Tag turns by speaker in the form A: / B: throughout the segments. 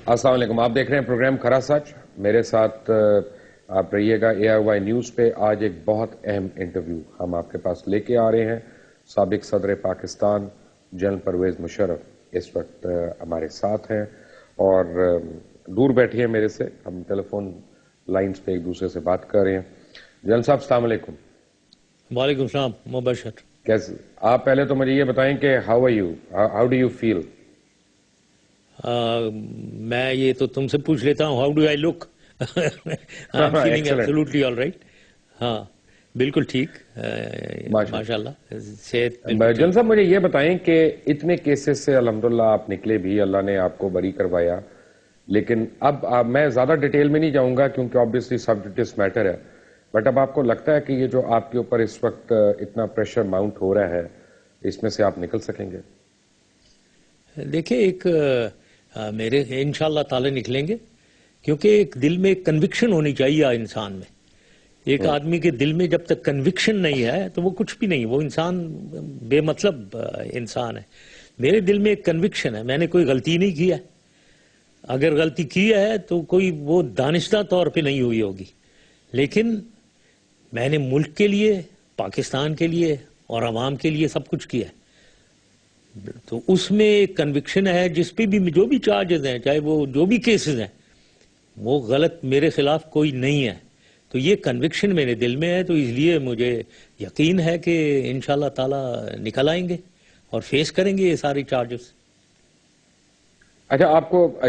A: السلام علیکم، آپ دیکھ رہے ہیں پروگرام کھرا سچ. میرے ساتھ آپ رہیے گا AIY نیوز پہ. آج ایک بہت اہم انٹرویو ہم آپ کے پاس لے کے آ رہے ہیں. سابق صدر پاکستان جنرل پرویز مشرف اس وقت ہمارے ساتھ ہیں اور دور بیٹھے ہیں میرے سے. ہم ٹیلی فون لائنز پہ ایک دوسرے سے بات کر رہے ہیں. جنرل صاحب السلام علیکم.
B: وعلیکم السلام. مبشر.
A: کیسے آپ؟ پہلے تو مجھے یہ بتائیں کہ how are you, how do you feel?
B: میں یہ تو تم سے پوچھ لیتا ہوں، how do I look? I am feeling absolutely all right. ہاں بالکل ٹھیک، ماشاء اللہ.
A: جن صاحب مجھے یہ بتائیں کہ اتنے کیسز سے الحمدللہ آپ نکلے بھی، اللہ نے آپ کو بری کروایا، لیکن اب میں زیادہ ڈیٹیل میں نہیں جاؤں گا کیونکہ آبویسلی سبجیکٹس میٹر ہے، بٹ اب آپ کو لگتا ہے کہ یہ جو آپ کے اوپر اس وقت اتنا پریشر ماؤنٹ ہو رہا ہے، اس میں سے آپ نکل سکیں گے؟
B: دیکھیں، ایک میرے انشاءاللہ تعالی نکلیں گے، کیونکہ ایک دل میں ایک کنوکشن ہونی چاہیے انسان میں. ایک آدمی کے دل میں جب تک کنوکشن نہیں ہے تو وہ کچھ بھی نہیں، وہ انسان بے مطلب انسان ہے. میرے دل میں ایک کنوکشن ہے، میں نے کوئی غلطی نہیں کی ہے. اگر غلطی کی ہے تو کوئی وہ دانشتہ طور پہ نہیں ہوئی ہوگی، لیکن میں نے ملک کے لیے، پاکستان کے لیے اور عوام کے لیے سب کچھ کیا ہے. تو اس میں ایک کنوکشن ہے. جس پہ بھی جو بھی چارجز ہیں، چاہے وہ جو بھی کیسز ہیں، وہ غلط میرے خلاف کوئی نہیں ہے. تو یہ کنوکشن میرے دل میں ہے، تو اس لیے مجھے یقین ہے کہ انشاءاللہ تعالی نکل آئیں گے اور فیس کریں گے یہ ساری چارجز.
A: اچھا، آپ کو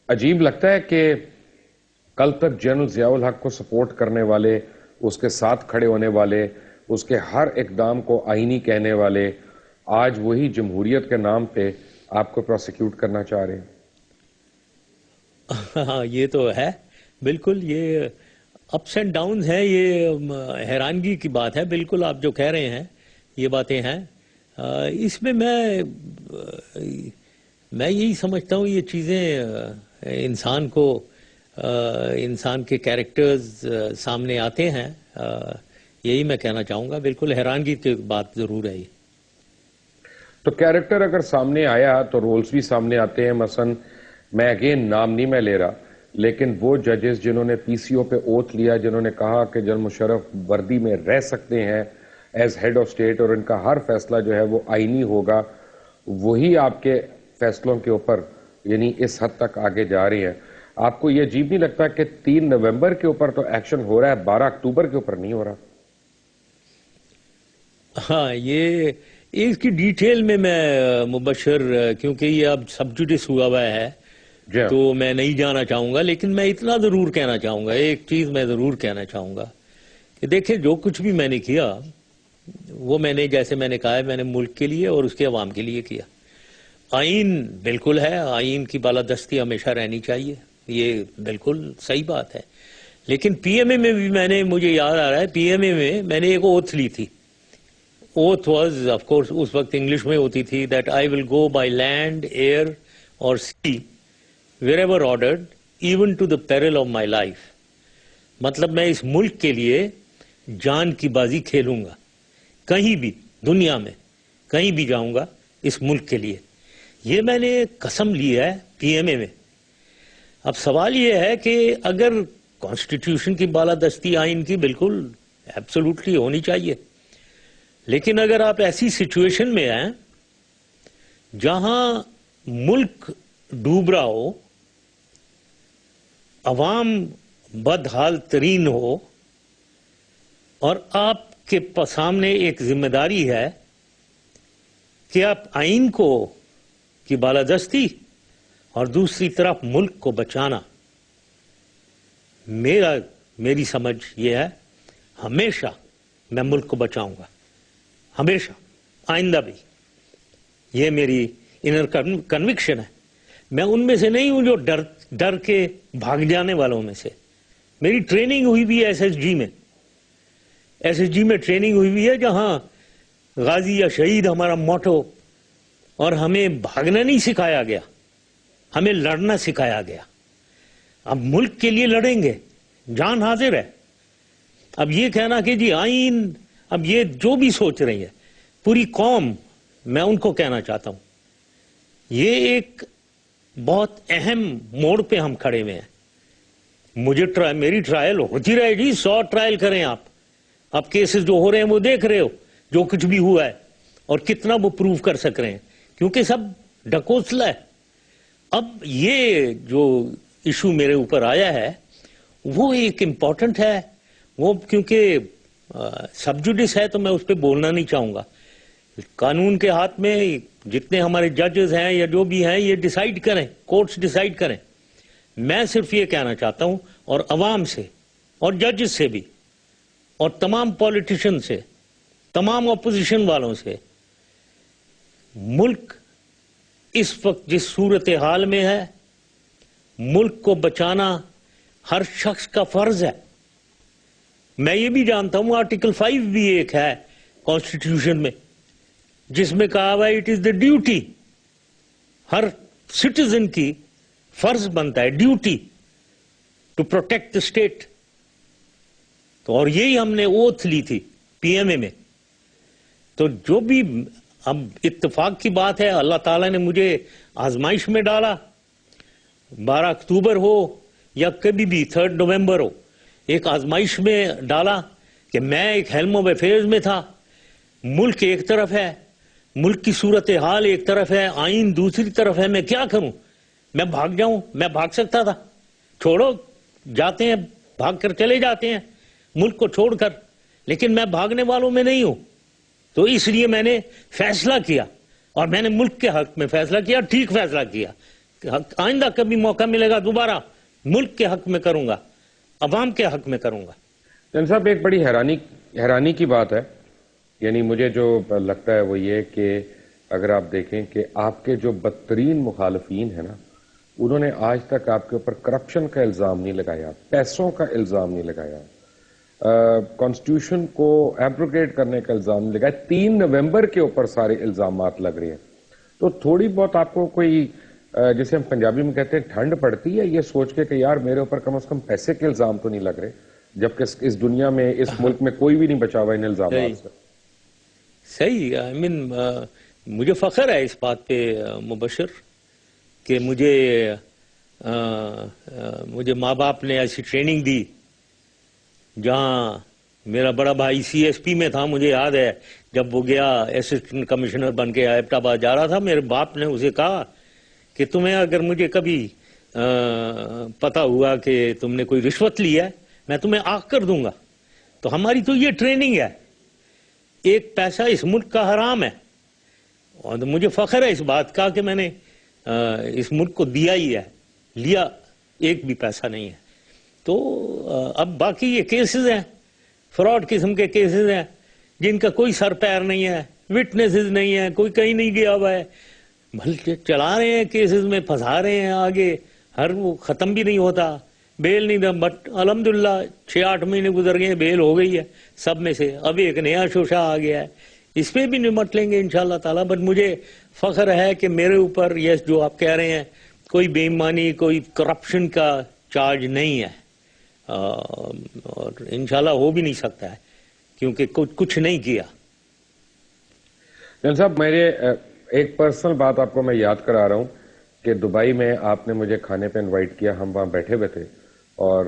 A: عجیب لگتا ہے کہ کل تک جنرل ضیاء الحق کو سپورٹ کرنے والے، اس کے ساتھ کھڑے ہونے والے، اس کے ہر اقدام کو آئینی کہنے والے، آج وہی جمہوریت کے نام پہ آپ کو پروسیکیوٹ کرنا چاہ رہے ہیں؟
B: ہاں یہ تو ہے بالکل. یہ اپس اینڈ ڈاؤنز ہیں، یہ حیرانگی کی بات ہے. بالکل آپ جو کہہ رہے ہیں یہ باتیں ہیں. اس میں میں یہی سمجھتا ہوں، یہ چیزیں انسان کو، انسان کے کیریکٹرز سامنے آتے ہیں. یہی میں کہنا چاہوں گا. بالکل حیرانگی کی بات ضرور ہے یہ.
A: تو کیریکٹر اگر سامنے آیا تو رولز بھی سامنے آتے ہیں. مثلا میں اگین نام نہیں میں لے رہا، لیکن وہ ججز جنہوں نے PCO پہ اوتھ لیا، جنہوں نے کہا کہ جنرل مشرف وردی میں رہ سکتے ہیں ایز ہیڈ آف اسٹیٹ اور ان کا ہر فیصلہ جو ہے وہ آئینی ہوگا، وہی آپ کے فیصلوں کے اوپر یعنی اس حد تک آگے جا رہے ہیں. آپ کو یہ عجیب نہیں لگتا کہ 3 نومبر کے اوپر تو ایکشن ہو رہا ہے، 12 اکتوبر کے اوپر نہیں ہو رہا؟
B: ہاں یہ اس کی ڈیٹیل میں مبشر، کیونکہ یہ اب سب جوڈس ہوا ہے تو میں نہیں جانا چاہوں گا، لیکن میں اتنا ضرور کہنا چاہوں گا، ایک چیز میں ضرور کہنا چاہوں گا کہ دیکھیں، جو کچھ بھی میں نے کیا وہ میں نے، جیسے میں نے کہا ہے، میں نے ملک کے لیے اور اس کے عوام کے لیے کیا. آئین بالکل ہے، آئین کی بالادستی ہمیشہ رہنی چاہیے، یہ بالکل صحیح بات ہے. لیکن PMA میں بھی میں نے، مجھے یاد آ رہا ہے، PMA میں نے ایک اوتھ لی تھی. اوتھ واز آف کورس اس وقت انگلش میں ہوتی تھی، that I will go by land, air اور sea wherever ordered, even to the peril of my life. مطلب میں اس ملک کے لیے جان کی بازی کھیلوں گا، کہیں بھی دنیا میں کہیں بھی جاؤں گا اس ملک کے لیے. یہ میں نے قسم لی ہے PMA میں. اب سوال یہ ہے کہ اگر کانسٹیٹیوشن کی بالادستی آئین کی بالکل ایبسولوٹلی ہونی چاہیے، لیکن اگر آپ ایسی سچویشن میں ہیں جہاں ملک ڈوب رہا ہو، عوام بدحال ترین ہو، اور آپ کے سامنے ایک ذمہ داری ہے کہ آپ آئین کو کی بالادستی اور دوسری طرف ملک کو بچانا، میری سمجھ یہ ہے ہمیشہ میں ملک کو بچاؤں گا، ہمیشہ، آئندہ بھی. یہ میری انر کنوکشن ہے. میں ان میں سے نہیں ہوں جو ڈر کے بھاگ جانے والوں میں سے. میری ٹریننگ ہوئی بھی ہے SSG میں. SSG میں ٹریننگ ہوئی بھی ہے جہاں غازی یا شہید ہمارا موٹو، اور ہمیں بھاگنا نہیں سکھایا گیا، ہمیں لڑنا سکھایا گیا. اب ملک کے لیے لڑیں گے، جان حاضر ہے. اب یہ کہنا کہ جی آئین، اب یہ جو بھی سوچ رہی ہے پوری قوم، میں ان کو کہنا چاہتا ہوں، یہ ایک بہت اہم موڑ پہ ہم کھڑے ہوئے ہیں. میری ٹرائل ہوتی رہے گی, 100 ٹرائل کریں آپ کیسز جو ہو رہے ہیں وہ دیکھ رہے ہو, جو کچھ بھی ہوا ہے اور کتنا وہ پروف کر سک رہے ہیں, کیونکہ سب ڈھکوسلا ہے. اب یہ جو ایشو میرے اوپر آیا ہے وہ ایک امپورٹنٹ ہے, وہ کیونکہ سب جوڈس ہے تو میں اس پہ بولنا نہیں چاہوں گا. قانون کے ہاتھ میں جتنے ہمارے ججز ہیں یا جو بھی ہیں یہ ڈیسائیڈ کریں, کورٹس ڈیسائیڈ کریں. میں صرف یہ کہنا چاہتا ہوں, اور عوام سے اور ججز سے بھی اور تمام پولیٹیشین سے, تمام اپوزیشن والوں سے, ملک اس وقت جس صورتحال میں ہے, ملک کو بچانا ہر شخص کا فرض ہے. میں یہ بھی جانتا ہوں آرٹیکل 5 بھی ایک ہے کانسٹیٹیوشن میں جس میں کہا ہوا ہے اٹ از دا ڈیوٹی, ہر سٹیزن کی فرض بنتا ہے, duty to protect the state. تو اور یہی ہم نے اوتھ لی تھی پی ایم اے میں. تو جو بھی اب اتفاق کی بات ہے, اللہ تعالیٰ نے مجھے آزمائش میں ڈالا, 12 اکتوبر ہو یا کبھی بھی 3 نومبر ہو, ایک آزمائش میں ڈالا کہ میں ایک ہیلم آف افیئرز میں تھا. ملک ایک طرف ہے, ملک کی صورتحال ایک طرف ہے, آئین دوسری طرف ہے. میں کیا کروں؟ میں بھاگ جاؤں؟ میں بھاگ سکتا تھا, چھوڑو, جاتے ہیں, بھاگ کر چلے جاتے ہیں ملک کو چھوڑ کر, لیکن میں بھاگنے والوں میں نہیں ہوں. تو اس لیے میں نے فیصلہ کیا, اور میں نے ملک کے حق میں فیصلہ کیا, ٹھیک فیصلہ کیا. آئندہ کبھی موقع ملے گا دوبارہ ملک کے حق میں کروں گا, عوام کے حق میں کروں گا.
A: جن صاحب ایک بڑی حیرانی کی بات ہے, یعنی مجھے جو لگتا ہے وہ یہ کہ اگر آپ دیکھیں کہ آپ کے جو بدترین مخالفین ہیں نا, انہوں نے آج تک آپ کے اوپر کرپشن کا الزام نہیں لگایا, پیسوں کا الزام نہیں لگایا, کانسٹیٹیوشن کو ایبروگیٹ کرنے کا الزام نہیں لگایا. 3 نومبر کے اوپر سارے الزامات لگ رہے ہیں. تو تھوڑی بہت آپ کو کوئی جسے ہم پنجابی میں کہتے ہیں ٹھنڈ پڑتی ہے یہ سوچ کے کہ یار میرے اوپر کم از کم پیسے کے الزام تو نہیں لگ رہے, جبکہ اس دنیا میں, اس ملک میں کوئی بھی نہیں بچا ہوا ان الزامات سے.
B: صحیح, مجھے فخر ہے اس بات پہ مبشر کہ مجھے ماں باپ نے ایسی ٹریننگ دی. جہاں میرا بڑا بھائی سی ایس پی میں تھا, مجھے یاد ہے جب وہ گیا اسسٹنٹ کمشنر بن کے ایبٹ آباد جا رہا تھا, میرے باپ نے اسے کہا کہ تمہیں اگر مجھے کبھی پتا ہوا کہ تم نے کوئی رشوت لی ہے میں تمہیں آگ کر دوں گا. تو ہماری تو یہ ٹریننگ ہے. ایک پیسہ اس ملک کا حرام ہے, اور مجھے فخر ہے اس بات کا کہ میں نے اس ملک کو دیا ہی ہے, لیا ایک بھی پیسہ نہیں ہے. تو اب باقی یہ کیسز ہیں, فراڈ قسم کے کیسز ہیں جن کا کوئی سر پیر نہیں ہے, وٹنسز نہیں ہے, کوئی کہیں نہیں گیا ہوا ہے, بلکہ چلا رہے ہیں کیسز میں, پھنسا رہے ہیں آگے, وہ ختم بھی نہیں ہوتا, بیل نہیں تھا. بٹ الحمدللہ 6-8 مہینے گزر گئے, بیل ہو گئی ہے سب میں سے. اب ایک نیا شوشہ آ گیا ہے, اس پہ بھی نمٹ لیں گے انشاءاللہ تعالیٰ. بٹ مجھے فخر ہے کہ میرے اوپر یہ جو آپ کہہ رہے ہیں کوئی بے ایمانی, کوئی کرپشن کا چارج نہیں ہے, اور انشاءاللہ ہو بھی نہیں سکتا ہے کیونکہ کچھ نہیں کیا.
A: جن صاحب میرے ایک پرسنل بات آپ کو میں یاد کرا رہا ہوں کہ دبئی میں آپ نے مجھے کھانے پہ انوائٹ کیا, ہم وہاں بیٹھے ہوئے تھے, اور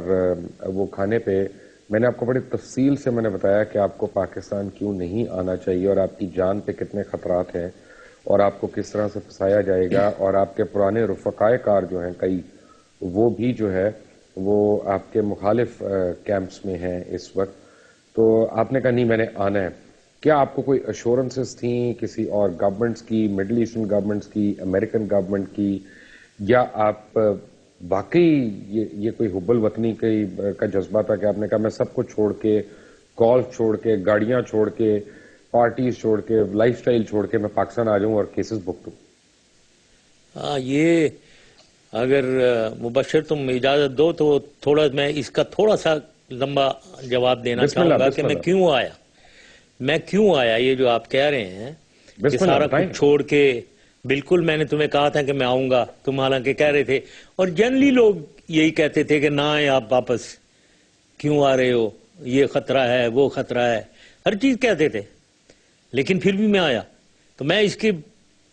A: وہ کھانے پہ میں نے آپ کو بڑی تفصیل سے میں نے بتایا کہ آپ کو پاکستان کیوں نہیں آنا چاہیے, اور آپ کی جان پہ کتنے خطرات ہیں, اور آپ کو کس طرح سے پھنسایا جائے گا, اور آپ کے پرانے رفقائے کار جو ہیں کئی, وہ بھی جو ہے وہ آپ کے مخالف کیمپس میں ہیں اس وقت. تو آپ نے کہا نہیں میں نے آنا ہے. کیا آپ کو کوئی ایشورنسز تھیں کسی اور گورنمنٹس کی, مڈل ایسٹرن گورنمنٹس کی, امریکن گورنمنٹ کی, یا آپ واقعی یہ کوئی حب الوطنی کا جذبہ تھا کہ آپ نے کہا میں سب کو چھوڑ کے, گولف چھوڑ کے, گاڑیاں چھوڑ کے, پارٹیز چھوڑ کے, لائف سٹائل چھوڑ کے میں پاکستان آ جاؤں اور کیسز بک دوں؟
B: یہ اگر مبشر تم اجازت دو تو تھوڑا میں اس کا تھوڑا سا لمبا جواب دینا چاہوں گا کہ میں کیوں آیا. یہ جو آپ کہہ رہے ہیں کہ سارا کچھ چھوڑ کے, بالکل میں نے تمہیں کہا تھا کہ میں آؤں گا, تم حالانکہ کہہ رہے تھے, اور جنرلی لوگ یہی کہتے تھے کہ نہ آئے آپ واپس, کیوں آ رہے ہو, یہ خطرہ ہے, وہ خطرہ ہے, ہر چیز کہتے تھے. لیکن پھر بھی میں آیا. تو میں اس کی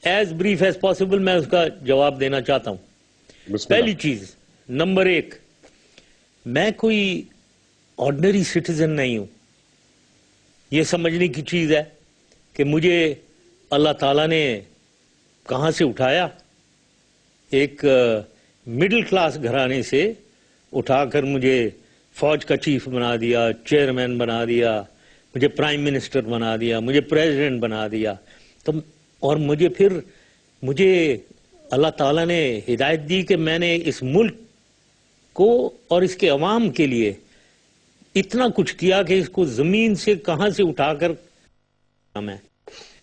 B: ایز بریف ایز پاسبل میں اس کا جواب دینا چاہتا ہوں. پہلی چیز نمبر 1، میں کوئی آرڈنری سٹیزن نہیں ہوں. یہ سمجھنے کی چیز ہے کہ مجھے اللہ تعالیٰ نے کہاں سے اٹھایا، ایک مڈل کلاس گھرانے سے اٹھا کر مجھے فوج کا چیف بنا دیا، چیئرمین بنا دیا، مجھے پرائم منسٹر بنا دیا، مجھے پریزیڈنٹ بنا دیا. تو اور مجھے اللہ تعالیٰ نے ہدایت دی کہ میں نے اس ملک کو اور اس کے عوام کے لیے اتنا کچھ کیا کہ اس کو زمین سے کہاں سے اٹھا کر میں.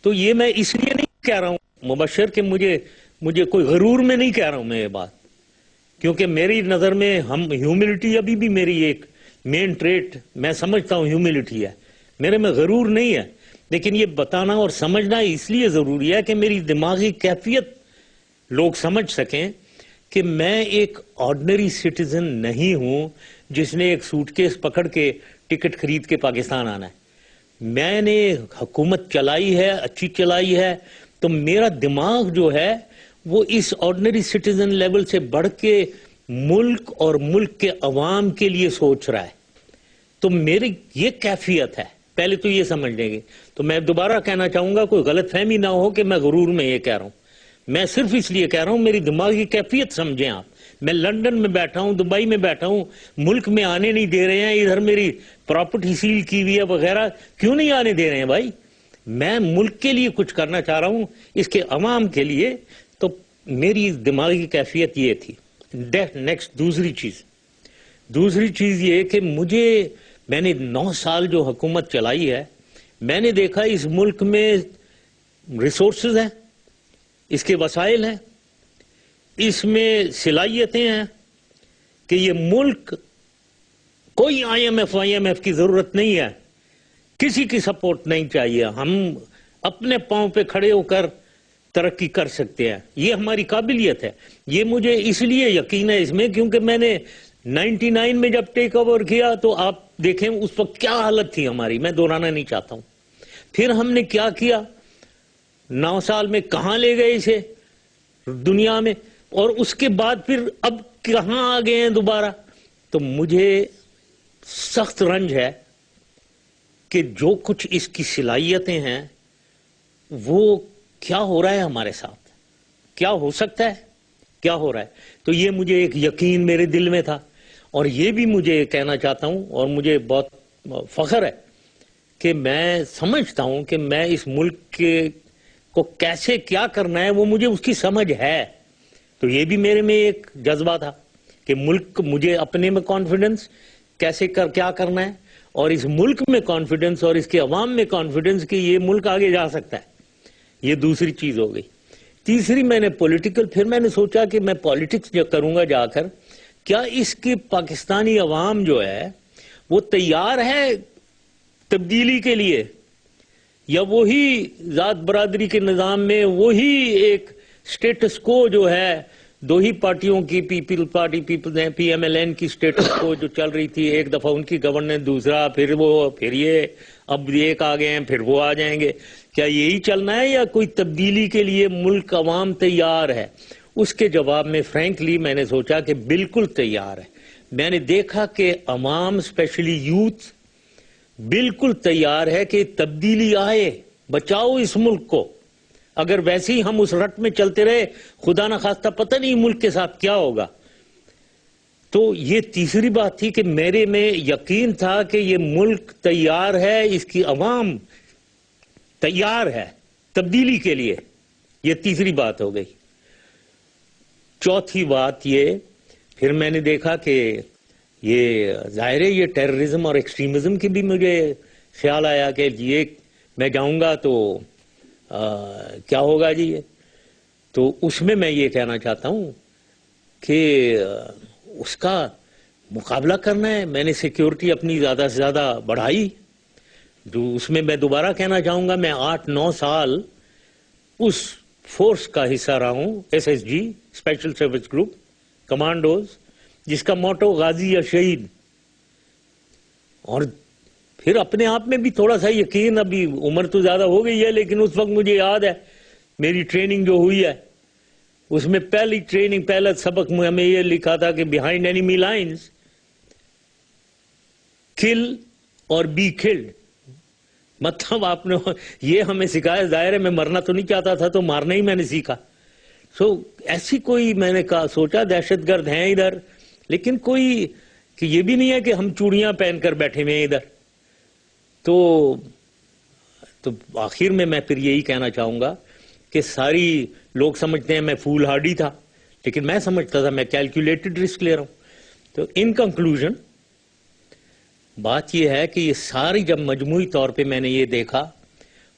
B: تو یہ میں اس لیے نہیں کہہ رہا ہوں مبشر کہ مجھے کوئی غرور میں نہیں کہہ رہا ہوں میں یہ بات، کیونکہ میری نظر میں ہیوملٹی ابھی بھی میری ایک مین ٹریٹ میں سمجھتا ہوں ہیوملٹی ہے، میرے میں غرور نہیں ہے. لیکن یہ بتانا اور سمجھنا اس لیے ضروری ہے کہ میری دماغی کیفیت لوگ سمجھ سکیں کہ میں ایک آرڈنری سٹیزن نہیں ہوں جس نے ایک سوٹ کیس پکڑ کے ٹکٹ خرید کے پاکستان آنا ہے. میں نے حکومت چلائی ہے، اچھی چلائی ہے، تو میرا دماغ جو ہے وہ اس آرڈنری سٹیزن لیول سے بڑھ کے ملک اور ملک کے عوام کے لیے سوچ رہا ہے. تو میری یہ کیفیت ہے، پہلے تو یہ سمجھ لیں گے. تو میں دوبارہ کہنا چاہوں گا کوئی غلط فہمی نہ ہو کہ میں غرور میں یہ کہہ رہا ہوں، میں صرف اس لیے کہہ رہا ہوں میری دماغی کیفیت سمجھیں آپ. میں لندن میں بیٹھا ہوں، دبئی میں بیٹھا ہوں، ملک میں آنے نہیں دے رہے ہیں، ادھر میری پراپرٹی سیل کی ہوئی ہے وغیرہ، کیوں نہیں آنے دے رہے ہیں بھائی؟ میں ملک کے لیے کچھ کرنا چاہ رہا ہوں، اس کے عوام کے لیے. تو میری دماغی کیفیت یہ تھی. نیکسٹ دوسری چیز یہ کہ میں نے 9 سال جو حکومت چلائی ہے، میں نے دیکھا اس ملک میں ریسورسز ہیں، اس کے وسائل ہیں، اس میں صلاحیتیں ہیں کہ یہ ملک کوئی IMF کی ضرورت نہیں ہے، کسی کی سپورٹ نہیں چاہیے، ہم اپنے پاؤں پہ کھڑے ہو کر ترقی کر سکتے ہیں. یہ ہماری قابلیت ہے. یہ مجھے اس لیے یقین ہے اس میں کیونکہ میں نے 99 میں جب ٹیک اوور کیا تو آپ دیکھیں اس وقت کیا حالت تھی ہماری، میں دہرانا نہیں چاہتا ہوں. پھر ہم نے کیا کیا 9 سال میں، کہاں لے گئے اسے دنیا میں، اور اس کے بعد پھر اب کہاں آ گئے ہیں دوبارہ. تو مجھے سخت رنج ہے کہ جو کچھ اس کی صلاحیتیں ہیں وہ کیا ہو رہا ہے ہمارے ساتھ، کیا ہو سکتا ہے، کیا ہو رہا ہے. تو یہ مجھے ایک یقین میرے دل میں تھا، اور یہ بھی مجھے کہنا چاہتا ہوں اور مجھے بہت فخر ہے کہ میں سمجھتا ہوں کہ میں اس ملک کو کیسے کیا کرنا ہے وہ مجھے اس کی سمجھ ہے. تو یہ بھی میرے میں ایک جذبہ تھا کہ ملک، مجھے اپنے میں کانفیڈنس کیسے کیا کرنا ہے، اور اس ملک میں کانفیڈنس اور اس کے عوام میں کانفیڈنس کہ یہ ملک آگے جا سکتا ہے. یہ دوسری چیز ہو گئی. تیسری میں نے پولیٹیکل، پھر میں نے سوچا کہ میں پولیٹکس جو کروں گا جا کر، کیا اس کی پاکستانی عوام جو ہے وہ تیار ہے تبدیلی کے لیے، یا وہی ذات برادری کے نظام میں وہی ایک سٹیٹس کو جو ہے 2 ہی پارٹیوں کی، پیپل پارٹی PMLN کی سٹیٹس کو جو چل رہی تھی، ایک دفعہ ان کی گورننس، دوسرا پھر یہ اب ایک آ گئے ہیں، پھر وہ آ جائیں گے. کیا یہی چلنا ہے یا کوئی تبدیلی کے لیے ملک عوام تیار ہے؟ اس کے جواب میں فرینکلی میں نے سوچا کہ بالکل تیار ہے. میں نے دیکھا کہ عوام اسپیشلی یوتھ بالکل تیار ہے کہ تبدیلی آئے، بچاؤ اس ملک کو. اگر ویسے ہی ہم اس رٹ میں چلتے رہے، خدا نہ خواستہ پتہ نہیں ملک کے ساتھ کیا ہوگا. تو یہ تیسری بات تھی کہ میرے میں یقین تھا کہ یہ ملک تیار ہے، اس کی عوام تیار ہے تبدیلی کے لیے. یہ تیسری بات ہو گئی. چوتھی بات یہ، پھر میں نے دیکھا کہ یہ ظاہر ہے یہ ٹیررزم اور ایکسٹریمزم کی بھی مجھے خیال آیا کہ یہ میں جاؤں گا تو کیا ہوگا جی. یہ تو اس میں یہ کہنا چاہتا ہوں کہ اس کا مقابلہ کرنا ہے. میں نے سیکیورٹی اپنی زیادہ سے زیادہ بڑھائی. جو اس میں دوبارہ کہنا چاہوں گا، میں 8-9 سال اس فورس کا حصہ رہا ہوں، SSG special service group commandos, جس کا موٹو غازی یا شہید. اور پھر اپنے آپ میں بھی تھوڑا سا یقین، ابھی عمر تو زیادہ ہو گئی ہے لیکن اس وقت مجھے یاد ہے میری ٹریننگ جو ہوئی ہے اس میں پہلی ٹریننگ، پہلا سبق میں ہمیں یہ لکھا تھا کہ بیہائنڈ اینیمی لائنز کل اور بی کلڈ. مطلب آپ نے یہ ہمیں سکھایا، ظاہر ہے میں مرنا تو نہیں چاہتا تھا تو مارنا ہی میں نے سیکھا. ایسی کوئی میں نے کہا سوچا دہشت گرد ہیں ادھر، لیکن کوئی کہ یہ بھی نہیں ہے کہ ہم چوڑیاں پہن کر بیٹھے ہوئے ہیں ادھر. تو آخر میں پھر یہی کہنا چاہوں گا کہ ساری لوگ سمجھتے ہیں میں فول ہارڈی تھا، لیکن میں سمجھتا تھا میں کیلکولیٹڈ رسک لے رہا ہوں. تو ان کنکلوژن بات یہ ہے کہ یہ ساری جب مجموعی طور پہ میں نے یہ دیکھا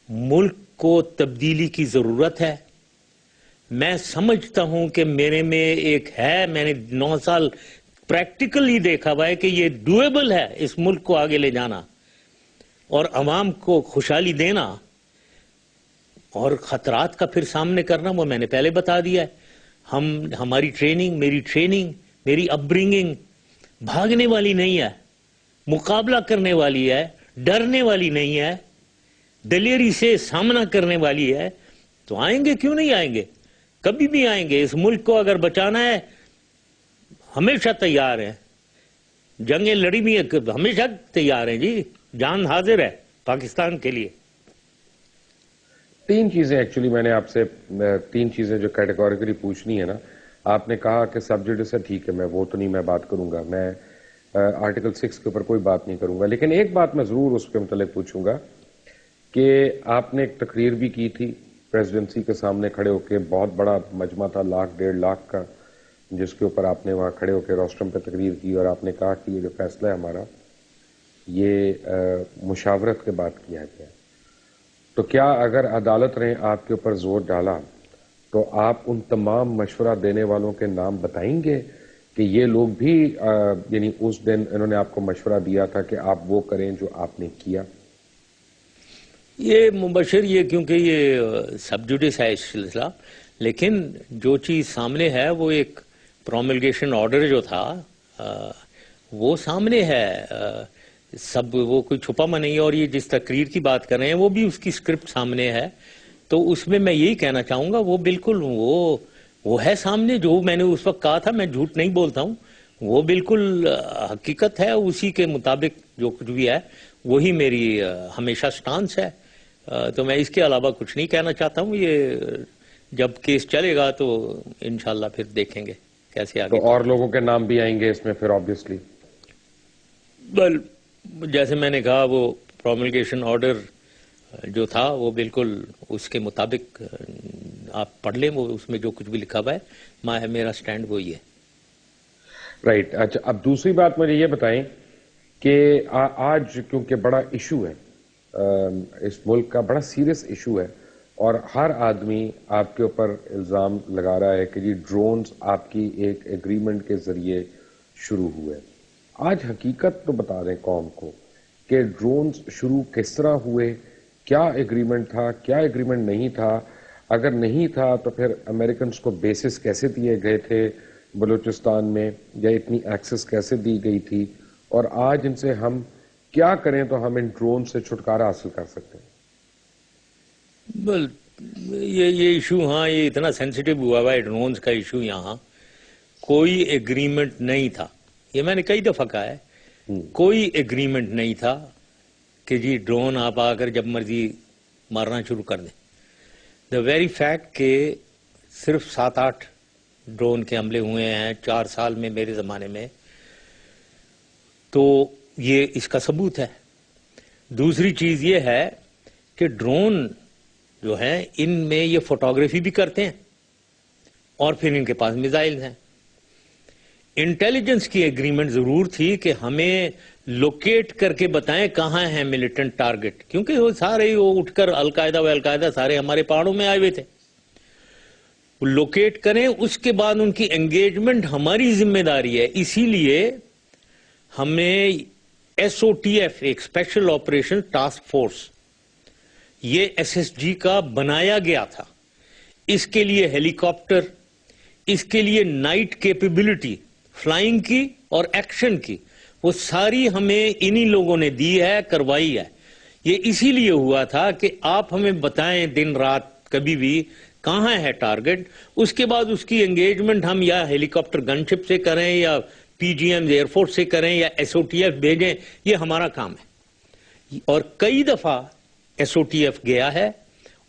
B: ملک کو تبدیلی کی ضرورت ہے. میں سمجھتا ہوں کہ میرے میں ایک ہے، میں نے 9 سال پریکٹیکلی دیکھا ہوا ہے کہ یہ ڈویبل ہے اس ملک کو آگے لے جانا اور عوام کو خوشحالی دینا اور خطرات کا پھر سامنے کرنا. وہ میں نے پہلے بتا دیا ہے. ہماری ٹریننگ میری اپ برنگنگ بھاگنے والی نہیں ہے، مقابلہ کرنے والی ہے، ڈرنے والی نہیں ہے، دلیری سے سامنا کرنے والی ہے. تو آئیں گے، کیوں نہیں آئیں گے، کبھی بھی آئیں گے. اس ملک کو اگر بچانا ہے ہمیشہ تیار ہیں، جنگیں لڑی بھی ہیں ہمیشہ تیار ہیں جی، جان حاضر ہے پاکستان کے لیے.
A: 3 چیزیں ایکچولی میں نے آپ سے 3 چیزیں جو کیٹیگوریکلی پوچھنی ہے نا. آپ نے کہا کہ سب جوڈس ہے، ٹھیک ہے، میں وہ تو نہیں میں بات کروں گا، میں آرٹیکل 6 کے اوپر کوئی بات نہیں کروں گا. لیکن ایک بات میں ضرور اس کے متعلق پوچھوں گا کہ آپ نے ایک تقریر بھی کی تھی پریزیڈنسی کے سامنے کھڑے ہو کے، بہت بڑا مجمع تھا 1.5 کا، جس کے اوپر آپ نے وہاں کھڑے ہو کے روسٹرم پہ تقریر کی اور آپ نے کہا کہ یہ جو فیصلہ ہے ہمارا یہ مشاورت کے بعد کیا گیا. تو کیا اگر عدالت نے آپ کے اوپر زور ڈالا تو آپ ان تمام مشورہ دینے والوں کے نام بتائیں گے کہ یہ لوگ بھی یعنی اس دن انہوں نے آپ کو مشورہ دیا تھا کہ آپ وہ کریں جو آپ نے کیا؟
B: یہ مبشر یہ کیونکہ یہ سب جوڈس ہے اس سلسلہ، لیکن جو چیز سامنے ہے وہ ایک پروملگیشن آرڈر جو تھا وہ سامنے ہے، سب وہ کوئی چھپا ما نہیں ہے. اور یہ جس تقریر کی بات کر رہے ہیں وہ بھی اس کی اسکرپٹ سامنے ہے. تو اس میں یہی کہنا چاہوں گا وہ بالکل وہ ہے سامنے، جو میں نے اس وقت کہا تھا، میں جھوٹ نہیں بولتا ہوں، وہ بالکل حقیقت ہے. اسی کے مطابق جو کچھ بھی ہے وہی میری ہمیشہ سٹانس ہے. تو میں اس کے علاوہ کچھ نہیں کہنا چاہتا ہوں. یہ جب کیس چلے گا تو انشاءاللہ پھر دیکھیں گے کیسے آگے.
A: تو اور لوگوں کے نام بھی آئیں گے اس میں پھر آبویسلی؟
B: جیسے میں نے کہا وہ پروملگیشن آرڈر جو تھا وہ بالکل اس کے مطابق آپ پڑھ لیں، وہ اس میں جو کچھ بھی لکھا ہوا ہے میرا سٹینڈ وہی ہے.
A: رائٹ. اچھا، اب دوسری بات مجھے یہ بتائیں کہ آج کیونکہ بڑا ایشو ہے، اس ملک کا بڑا سیریس ایشو ہے اور ہر آدمی آپ کے اوپر الزام لگا رہا ہے کہ جی ڈرونز آپ کی ایک ایگریمنٹ کے ذریعے شروع ہوئے. آج حقیقت تو بتا دیں قوم کو کہ ڈرونز شروع کس طرح ہوئے، کیا ایگریمنٹ تھا، کیا ایگریمنٹ نہیں تھا، اگر نہیں تھا تو پھر امریکنز کو بیسز کیسے دیے گئے تھے بلوچستان میں، یا اتنی ایکسس کیسے دی گئی تھی، اور آج ان سے ہم کیا کریں تو ہم ان ڈرون سے چھٹکارا حاصل کر سکتے ہیں؟
B: یہ ایشو، ہاں یہ اتنا سینسیٹیو ہوا ہے ڈرونز کا ایشو. یہاں کوئی ایگریمنٹ نہیں تھا، یہ میں نے کئی دفعہ کہا ہے، کوئی ایگریمنٹ نہیں تھا کہ جی ڈرون آپ آ کر جب مرضی مارنا شروع کر دیں. دا ویری فیکٹ کہ صرف 7-8 ڈرون کے حملے ہوئے ہیں 4 سال میں میرے زمانے میں، تو یہ اس کا ثبوت ہے. دوسری چیز یہ ہے کہ ڈرون جو ہیں ان میں یہ فوٹوگرافی بھی کرتے ہیں اور پھر ان کے پاس میزائل ہیں. انٹیلیجنس کی ایگریمنٹ ضرور تھی کہ ہمیں لوکیٹ کر کے بتائیں کہاں ہیں ملیٹنٹ ٹارگٹ، کیونکہ وہ سارے وہ اٹھ کر القاعدہ سارے ہمارے پہاڑوں میں آئے ہوئے تھے. لوکیٹ کریں، اس کے بعد ان کی انگیجمنٹ ہماری ذمہ داری ہے. اسی لیے ہمیں SOTF ایک اسپیشل آپریشن ٹاسک فورس، یہ SSG کا بنایا گیا تھا. اس کے لیے ہیلی کاپٹر، اس کے لیے نائٹ کیپیبلٹی فلائنگ کی اور ایکشن کی، وہ ساری ہمیں انہی لوگوں نے دی ہے، کروائی ہے. یہ اسی لیے ہوا تھا کہ آپ ہمیں بتائیں دن رات کبھی بھی کہاں ہے ٹارگٹ، اس کے بعد اس کی انگیجمنٹ ہم یا ہیلی کاپٹر گن شپ سے کریں یا پی جی ایم ایئر فورس سے کریں یا ایس او ٹی ایف بھیجیں، یہ ہمارا کام ہے. اور کئی دفعہ ایس او ٹی ایف گیا ہے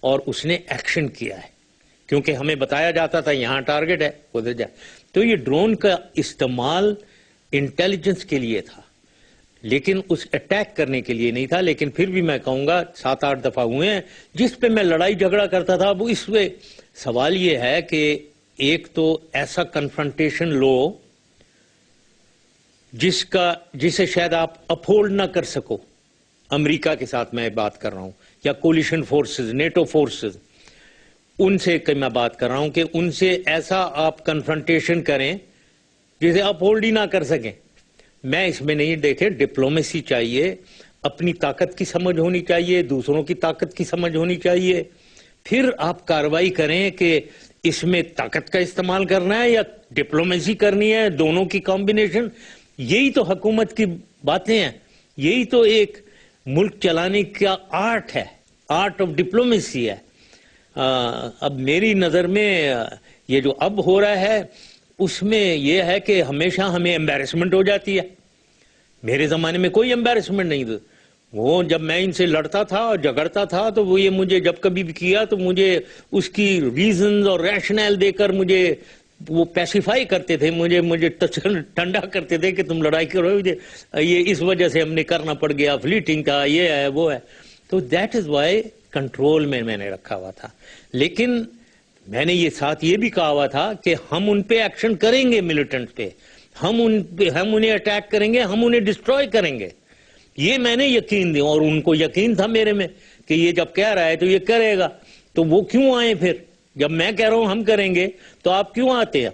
B: اور اس نے ایکشن کیا ہے، کیونکہ ہمیں بتایا جاتا تھا یہاں ٹارگٹ ہے ادھر جائے. تو یہ ڈرون کا استعمال انٹیلیجنس کے لیے تھا، لیکن اس اٹیک کرنے کے لیے نہیں تھا. لیکن پھر بھی میں کہوں گا 7-8 دفعہ ہوئے ہیں جس پہ میں لڑائی جھگڑا کرتا تھا. وہ اس پہ سوال یہ ہے کہ ایک تو ایسا کنفرنٹیشن لو جسے شاید آپ اپہولڈ نہ کر سکو. امریکہ کے ساتھ میں بات کر رہا ہوں، یا کولیشن فورسز، نیٹو فورسز، ان سے میں بات کر رہا ہوں کہ ان سے ایسا آپ کنفرنٹیشن کریں جسے اپہولڈ ہی نہ کر سکیں. میں اس میں نہیں، دیکھیں ڈپلومیسی چاہیے، اپنی طاقت کی سمجھ ہونی چاہیے، دوسروں کی طاقت کی سمجھ ہونی چاہیے، پھر آپ کارروائی کریں کہ اس میں طاقت کا استعمال کرنا ہے یا ڈپلومیسی کرنی ہے، دونوں کی کمبینیشن. یہی تو حکومت کی باتیں ہیں، یہی تو ایک ملک چلانے کا آرٹ ہے، آرٹ آف ڈپلومیسی ہے. اب میری نظر میں یہ جو اب ہو رہا ہے اس میں یہ ہے کہ ہمیشہ ہمیں امبیرسمنٹ ہو جاتی ہے. میرے زمانے میں کوئی امبیرسمنٹ نہیں تھا. وہ جب میں ان سے لڑتا تھا اور جھگڑتا تھا تو وہ یہ مجھے جب کبھی بھی کیا تو مجھے اس کی ریزنز اور ریشنل دے کر مجھے وہ پیسیفائی کرتے تھے، مجھے ٹھنڈا کرتے تھے کہ تم لڑائی کرو، یہ اس وجہ سے ہم نے کرنا پڑ گیا، فلیٹنگ تھا، یہ ہے وہ ہے. تو دیٹ از وائی کنٹرول میں نے رکھا ہوا تھا. لیکن میں نے یہ ساتھ یہ بھی کہا ہوا تھا کہ ہم ان پہ ایکشن کریں گے، ملیٹنٹ پہ ہم انہیں اٹیک کریں گے، ہم انہیں ڈسٹروائے کریں گے. یہ میں نے یقین دیا اور ان کو یقین تھا میرے میں کہ یہ جب کہہ رہا ہے تو یہ کرے گا. تو وہ کیوں آئے پھر؟ جب میں کہہ رہا ہوں ہم کریں گے تو آپ کیوں آتے ہیں؟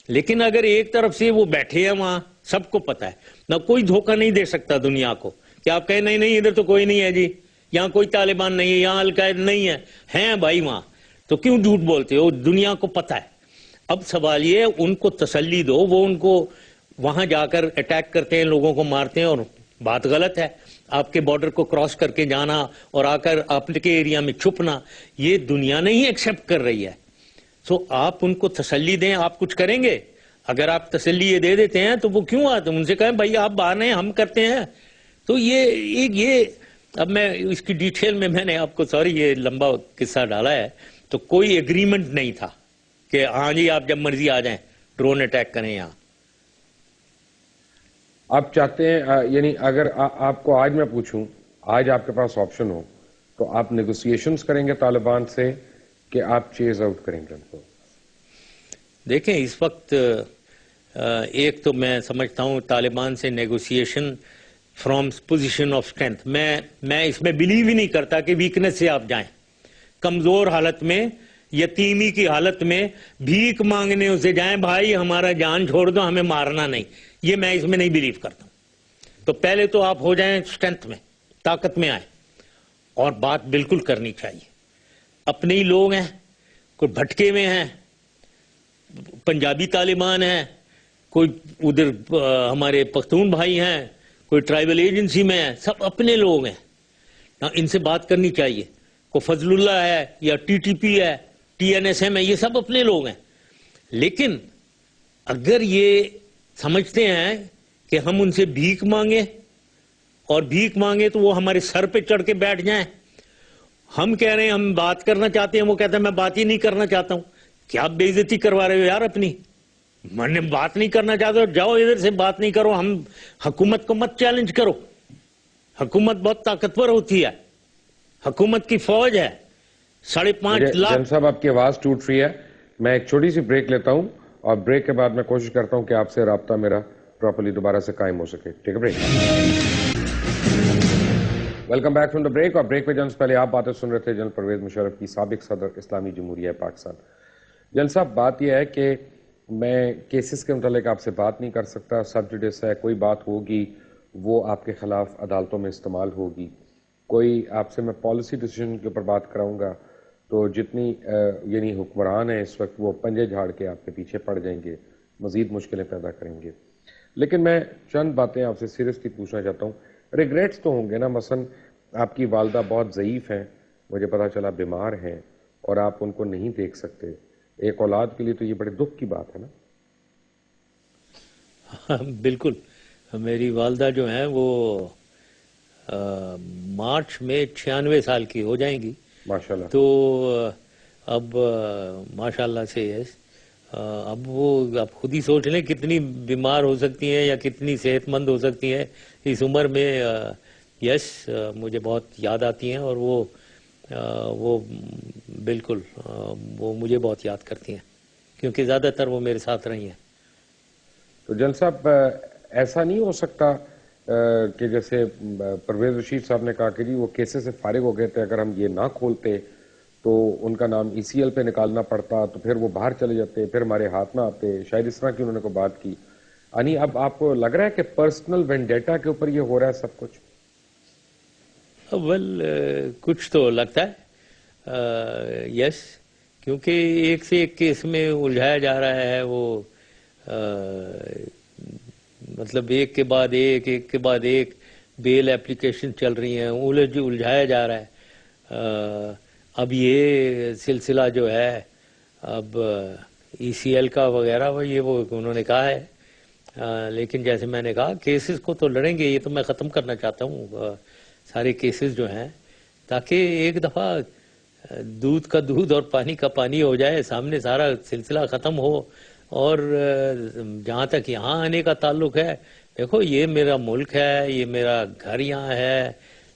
B: لیکن اگر ایک طرف سے وہ بیٹھے ہیں وہاں، سب کو پتا ہے، نہ کوئی دھوکہ نہیں دے سکتا دنیا کو کہ آپ کہیں نہیں ادھر تو کوئی نہیں ہے جی، یہاں کوئی طالبان نہیں ہے، یہاں القاعدہ نہیں ہے، ہیں بھائی وہاں، تو کیوں جھوٹ بولتے ہو؟ دنیا کو پتا ہے. اب سوال یہ ہے ان کو تسلی دو، وہ ان کو وہاں جا کر اٹیک کرتے ہیں، لوگوں کو مارتے ہیں، اور بات غلط ہے. آپ کے بارڈر کو کراس کر کے جانا اور آ کر آپ کے ایریا میں چھپنا، یہ دنیا نہیں ایکسپٹ کر رہی ہے. سو آپ ان کو تسلی دیں، آپ کچھ کریں گے. اگر آپ تسلی یہ دے دیتے ہیں تو وہ کیوں آتے ہیں؟ ان سے کہیں بھائی آپ باہر ہیں، ہم کرتے ہیں. تو یہ اب میں اس کی ڈیٹیل میں نے آپ کو سوری یہ لمبا قصہ ڈالا ہے. تو کوئی ایگریمنٹ نہیں تھا کہ ہاں جی آپ جب مرضی آ جائیں ڈرون اٹیک کریں. یہاں
A: آپ چاہتے ہیں یعنی اگر آپ کو آج میں پوچھوں، آج آپ کے پاس آپشن ہو تو آپ نیگوسیشنز کریں گے طالبان سے کہ آپ چیز آؤٹ کریں گے ان کو؟
B: دیکھیں اس وقت ایک تو میں سمجھتا ہوں طالبان سے negotiation from position of strength, میں اس میں بلیو ہی نہیں کرتا کہ ویکنس سے آپ جائیں. کمزور حالت میں، یتیمی کی حالت میں بھیک مانگنے اسے جائیں بھائی ہمارا جان چھوڑ دو، ہمیں مارنا نہیں، یہ میں اس میں نہیں بلیو کرتا ہوں. تو پہلے تو آپ ہو جائیں اسٹرینتھ میں، طاقت میں آئیں، اور بات بالکل کرنی چاہیے. اپنے ہی لوگ ہیں، کوئی بھٹکے میں ہیں، پنجابی طالبان ہیں، کوئی ادھر ہمارے پختون بھائی ہیں، کوئی ٹرائبل ایجنسی میں ہیں، سب اپنے لوگ ہیں. ان سے بات کرنی چاہیے. کوئی فضل اللہ ہے یا ٹی ٹی پی ہے، ٹی این ایس ایم ہے، یہ سب اپنے لوگ ہیں. لیکن اگر یہ سمجھتے ہیں کہ ہم ان سے بھیک مانگیں اور بھیک مانگے تو وہ ہمارے سر پہ چڑھ کے بیٹھ جائیں، ہم کہہ رہے ہیں ہم بات کرنا چاہتے ہیں، وہ کہتے ہیں میں بات ہی نہیں کرنا چاہتا ہوں. کیا بے عزتی کروا رہے ہو یار اپنی؟ میں بات نہیں کرنا چاہتے ہو، جاؤ ادھر سے، بات نہیں کرو. ہم حکومت کو مت چیلنج کرو، حکومت بہت طاقتور ہوتی ہے، حکومت کی فوج ہے 5.5 لاکھ.
A: جن صاحب آپ کی آواز ٹوٹ رہی ہے، میں ایک چھوٹی سی بریک لیتا ہوں اور بریک کے بعد میں کوشش کرتا ہوں کہ آپ سے رابطہ میرا پراپرلی دوبارہ سے قائم ہو سکے. ٹھیک ہے، break. Welcome back from the break. اور بریک پہ جن سے پہلے آپ باتیں سن رہے تھے جنرل پرویز مشرف کی، سابق صدر اسلامی جمہوریہ پاکستان. جن صاحب بات یہ ہے کہ میں کیسز کے متعلق آپ سے بات نہیں کر سکتا، سب جوڈس ہے، کوئی بات ہوگی وہ آپ کے خلاف عدالتوں میں استعمال ہوگی. کوئی آپ سے میں پالیسی ڈیسیجن کے اوپر بات کراؤں گا تو جتنی یعنی حکمران ہیں اس وقت وہ پنجے جھاڑ کے آپ کے پیچھے پڑ جائیں گے، مزید مشکلیں پیدا کریں گے. لیکن میں چند باتیں آپ سے سیریسلی پوچھنا چاہتا ہوں. ریگریٹس تو ہوں گے نا؟ مثلا آپ کی والدہ بہت ضعیف ہیں، مجھے پتا چلا بیمار ہیں، اور آپ ان کو نہیں دیکھ سکتے. ایک اولاد کے لیے تو یہ بڑے دکھ کی بات ہے نا.
B: بالکل. میری والدہ جو ہیں وہ مارچ میں 96 سال کی ہو جائیں گی.
A: ماشاءاللہ.
B: تو اب ماشاءاللہ سے یس اب وہ آپ خود ہی سوچ لیں کتنی بیمار ہو سکتی ہیں یا کتنی صحت مند ہو سکتی ہیں اس عمر میں. یس مجھے بہت یاد آتی ہیں اور وہ بالکل وہ مجھے بہت یاد کرتی ہیں کیونکہ زیادہ تر وہ میرے ساتھ رہی ہیں.
A: تو جن صاحب ایسا نہیں ہو سکتا کہ جیسے پرویز رشید صاحب نے کہا کہ جی وہ کیسے سے فارغ ہو گئے تھے, اگر ہم یہ نہ کھولتے تو ان کا نام ECL پہ نکالنا پڑتا تو پھر وہ باہر چلے جاتے, پھر ہمارے ہاتھ نہ آتے, شاید اس طرح کی انہوں نے کوئی بات کی. یعنی اب آپ کو لگ رہا ہے کہ پرسنل وینڈیٹا کے اوپر یہ ہو رہا ہے سب کچھ؟
B: کچھ تو لگتا ہے یس, کیونکہ ایک سے ایک کیس میں الجھایا جا رہا ہے. وہ مطلب ایک کے بعد ایک بیل اپلیکیشن چل رہی ہیں, الجھایا جا رہا ہے. اب یہ سلسلہ جو ہے اب ECL کا وغیرہ وہ انہوں نے کہا ہے, لیکن جیسے میں نے کہا کیسز کو تو لڑیں گے. یہ تو میں ختم کرنا چاہتا ہوں سارے کیسز جو ہیں, تاکہ ایک دفعہ دودھ کا دودھ اور پانی کا پانی ہو جائے, سامنے سارا سلسلہ ختم ہو. اور جہاں تک یہاں آنے کا تعلق ہے, دیکھو یہ میرا ملک ہے, یہ میرا گھر یہاں ہے,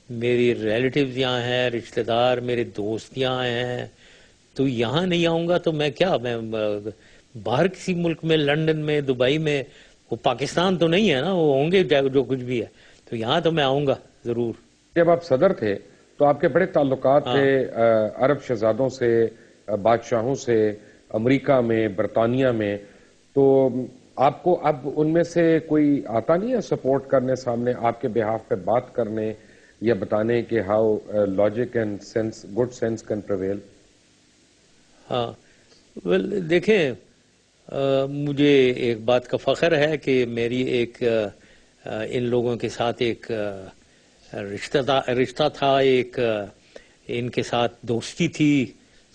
B: میری ریلیٹیوز یہاں ہیں, رشتہ دار میرے دوست یہاں ہیں. تو یہاں نہیں آؤں گا تو میں باہر کسی ملک میں, لندن میں, دبئی میں, وہ پاکستان تو نہیں ہے نا, وہ ہوں گے جو کچھ بھی ہے, تو یہاں تو میں آؤں گا ضرور.
A: جب آپ صدر تھے تو آپ کے بڑے تعلقات تھے عرب شہزادوں سے, بادشاہوں سے, امریکہ میں, برطانیہ میں. تو آپ کو اب ان میں سے کوئی آتا نہیں ہے سپورٹ کرنے سامنے آپ کے بہاف پہ بات کرنے یا بتانے کہ how logic and sense, good sense can prevail?
B: ہاں دیکھیں, مجھے ایک بات کا فخر ہے کہ میری ایک ان لوگوں کے ساتھ ایک رشتہ تھا, ایک ان کے ساتھ دوستی تھی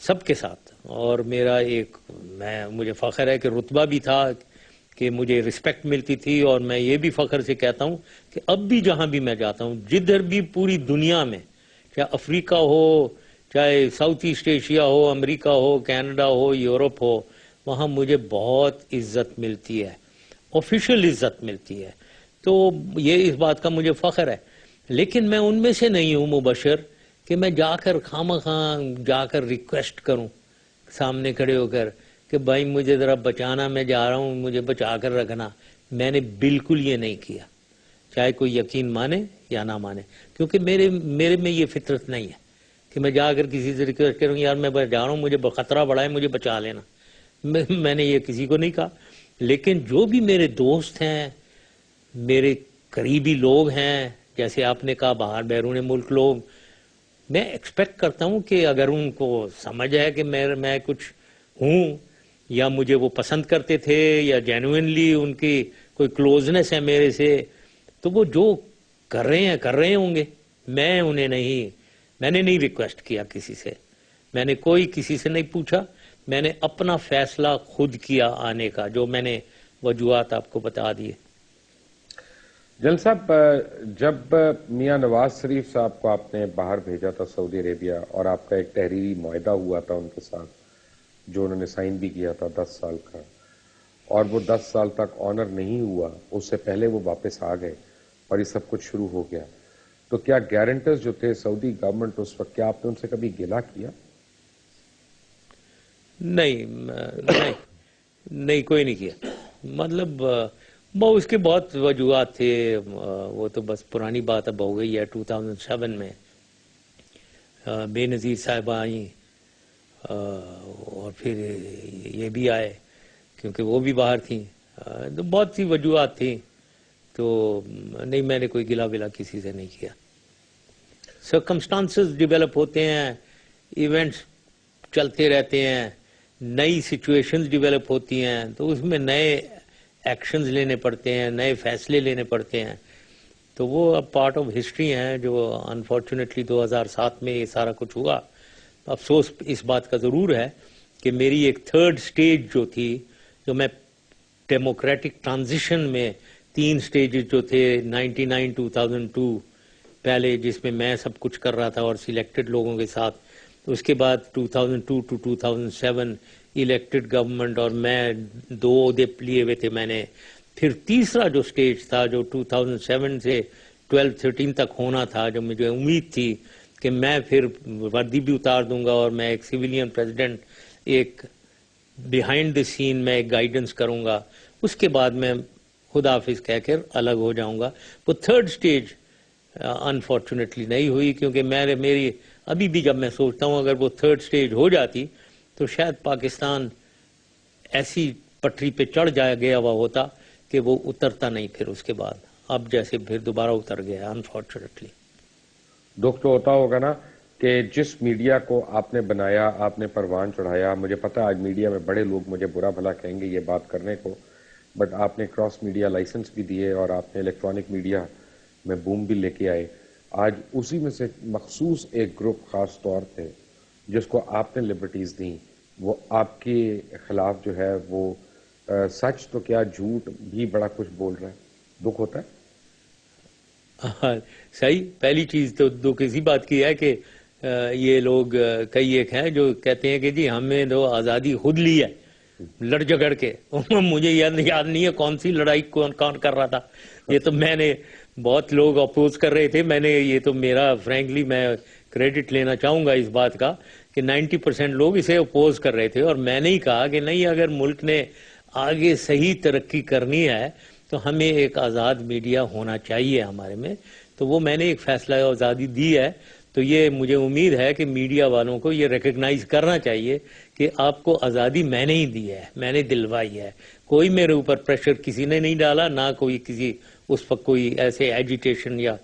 B: سب کے ساتھ. اور میرا مجھے فخر ہے کہ رتبہ بھی تھا کہ مجھے رسپیکٹ ملتی تھی. اور میں یہ بھی فخر سے کہتا ہوں کہ اب بھی جہاں بھی میں جاتا ہوں, جدھر بھی پوری دنیا میں, چاہے افریقہ ہو, چاہے ساؤتھ ایسٹ ایشیا ہو, امریکہ ہو, کینیڈا ہو, یورپ ہو, وہاں مجھے بہت عزت ملتی ہے, آفیشیل عزت ملتی ہے. تو یہ اس بات کا مجھے فخر ہے. لیکن میں ان میں سے نہیں ہوں مبشر کہ میں جا کر خواہ جا کر ریکویسٹ کروں سامنے کھڑے ہو کر کہ بھائی مجھے ذرا بچانا, میں جا رہا ہوں, مجھے بچا کر رکھنا. میں نے بالکل یہ نہیں کیا, چاہے کوئی یقین مانے یا نہ مانے, کیونکہ میرے میں یہ فطرت نہیں ہے کہ میں جا کر کسی سے ریکویسٹ کروں یار میں جا رہا ہوں, مجھے خطرہ بڑا ہے, مجھے بچا لینا. میں نے یہ کسی کو نہیں کہا. لیکن جو بھی میرے دوست ہیں, میرے قریبی لوگ ہیں, جیسے آپ نے کہا باہر بیرون ملک لوگ, میں ایکسپیکٹ کرتا ہوں کہ اگر ان کو سمجھ ہے کہ میں کچھ ہوں یا مجھے وہ پسند کرتے تھے یا جینوئنلی ان کی کوئی کلوزنس ہے میرے سے, تو وہ جو کر رہے ہوں گے. میں نے نہیں ریکویسٹ کیا کسی سے, میں نے کسی سے نہیں پوچھا, میں نے اپنا فیصلہ خود کیا آنے کا, جو میں نے وجوہات آپ کو بتا دیے.
A: جل صاحب, جب میاں نواز شریف صاحب کو آپ نے باہر بھیجا تھا سعودی عربیہ, اور آپ کا ایک تحریری معاہدہ ہوا تھا ان کے ساتھ جو انہوں نے سائن بھی کیا تھا 10 سال کا, اور وہ 10 سال تک آنر نہیں ہوا, اس سے پہلے وہ واپس آ گئے اور یہ سب کچھ شروع ہو گیا, تو کیا گارنٹرز جو تھے سعودی گورنمنٹ اس وقت, کیا آپ نے ان سے کبھی گلہ کیا؟
B: نہیں کوئی نہیں کیا. مطلب اس کے بہت وجوہات تھے, وہ تو بس پرانی بات اب ہو گئی ہے. 2007 میں بے نظیر صاحبہ آئیں, اور پھر یہ بھی آئے کیونکہ وہ بھی باہر تھیں, تو بہت سی وجوہات تھیں. تو نہیں, میں نے کوئی گلہ ولا کسی سے نہیں کیا. سرکمسٹانسز ڈیولپ ہوتے ہیں, ایونٹس چلتے رہتے ہیں, نئی سچویشنز ڈیولپ ہوتی ہیں, تو اس میں نئے ایکشنز لینے پڑتے ہیں, نئے فیصلے لینے پڑتے ہیں. تو وہ اب پارٹ آف ہسٹری ہیں جو انفارچونیٹلی 2007 میں یہ سارا کچھ ہوا. افسوس اس بات کا ضرور ہے کہ میری ایک تھرڈ سٹیج جو تھی، جو میں ڈیموکریٹک ٹرانزیشن میں 3 سٹیجز جو تھے 99 2002 پہلے، جس میں میں سب کچھ کر رہا تھا اور سلیکٹڈ لوگوں کے ساتھ، اس کے بعد 2002 to 2007 الیکٹڈ گورنمنٹ اور میں 2 عہدے لیے ہوئے تھے میں نے. پھر تیسرا جو سٹیج تھا جو 2007 سے 12-13 تک ہونا تھا، جو مجھے امید تھی کہ میں پھر وردی بھی اتار دوں گا اور میں ایک سویلین پریزیڈنٹ، ایک بیہائنڈ دی سین میں ایک گائیڈنس کروں گا، اس کے بعد میں خدا حافظ کہہ کر الگ ہو جاؤں گا. وہ تھرڈ سٹیج انفارچونیٹلی نہیں ہوئی، کیونکہ میری ابھی بھی جب میں سوچتا ہوں اگر وہ تھرڈ سٹیج ہو جاتی تو شاید پاکستان ایسی پٹری پہ چڑھ گیا ہوا ہوتا کہ وہ اترتا نہیں پھر اس کے بعد، اب جیسے پھر دوبارہ اتر گیا انفارچونیٹلی.
A: دکھ تو ہوتا ہوگا نا کہ جس میڈیا کو آپ نے بنایا، آپ نے پروان چڑھایا. مجھے پتا آج میڈیا میں بڑے لوگ مجھے برا بھلا کہیں گے یہ بات کرنے کو، بٹ آپ نے کراس میڈیا لائسنس بھی دیے اور آپ نے الیکٹرانک میڈیا میں بوم بھی لے کے آئے. آج اسی میں سے مخصوص ایک گروپ خاص طور پہ جس کو آپ نے لبرٹیز دیں، وہ آپ کے خلاف جو ہے وہ سچ تو کیا جھوٹ بھی بڑا کچھ بول رہا ہے. دکھ ہوتا ہے.
B: صحیح. پہلی چیز تو دکھ اسی بات کی ہے کہ یہ لوگ کئی ایک ہیں جو کہتے ہیں کہ جی ہمیں تو آزادی خود لی ہے لڑ جگڑ کے. مجھے یاد نہیں ہے کون سی لڑائی کون کر رہا تھا. یہ تو میں نے بہت لوگ اپوز کر رہے تھے، میں نے یہ تو میرا فرینکلی میں کریڈٹ لینا چاہوں گا اس بات کا کہ 90% لوگ اسے اپوز کر رہے تھے، اور میں نے ہی کہا کہ نہیں، اگر ملک نے آگے صحیح ترقی کرنی ہے تو ہمیں ایک آزاد میڈیا ہونا چاہیے ہمارے میں. تو وہ میں نے ایک فیصلہ آزادی دی ہے. تو یہ مجھے امید ہے کہ میڈیا والوں کو یہ ریکگنائز کرنا چاہیے کہ آپ کو آزادی میں نے ہی دی ہے، میں نے دلوائی ہے. کوئی میرے اوپر پریشر کسی نے نہیں ڈالا، نہ کوئی کسی اس وقت کوئی ایسے ایجیٹیشن یا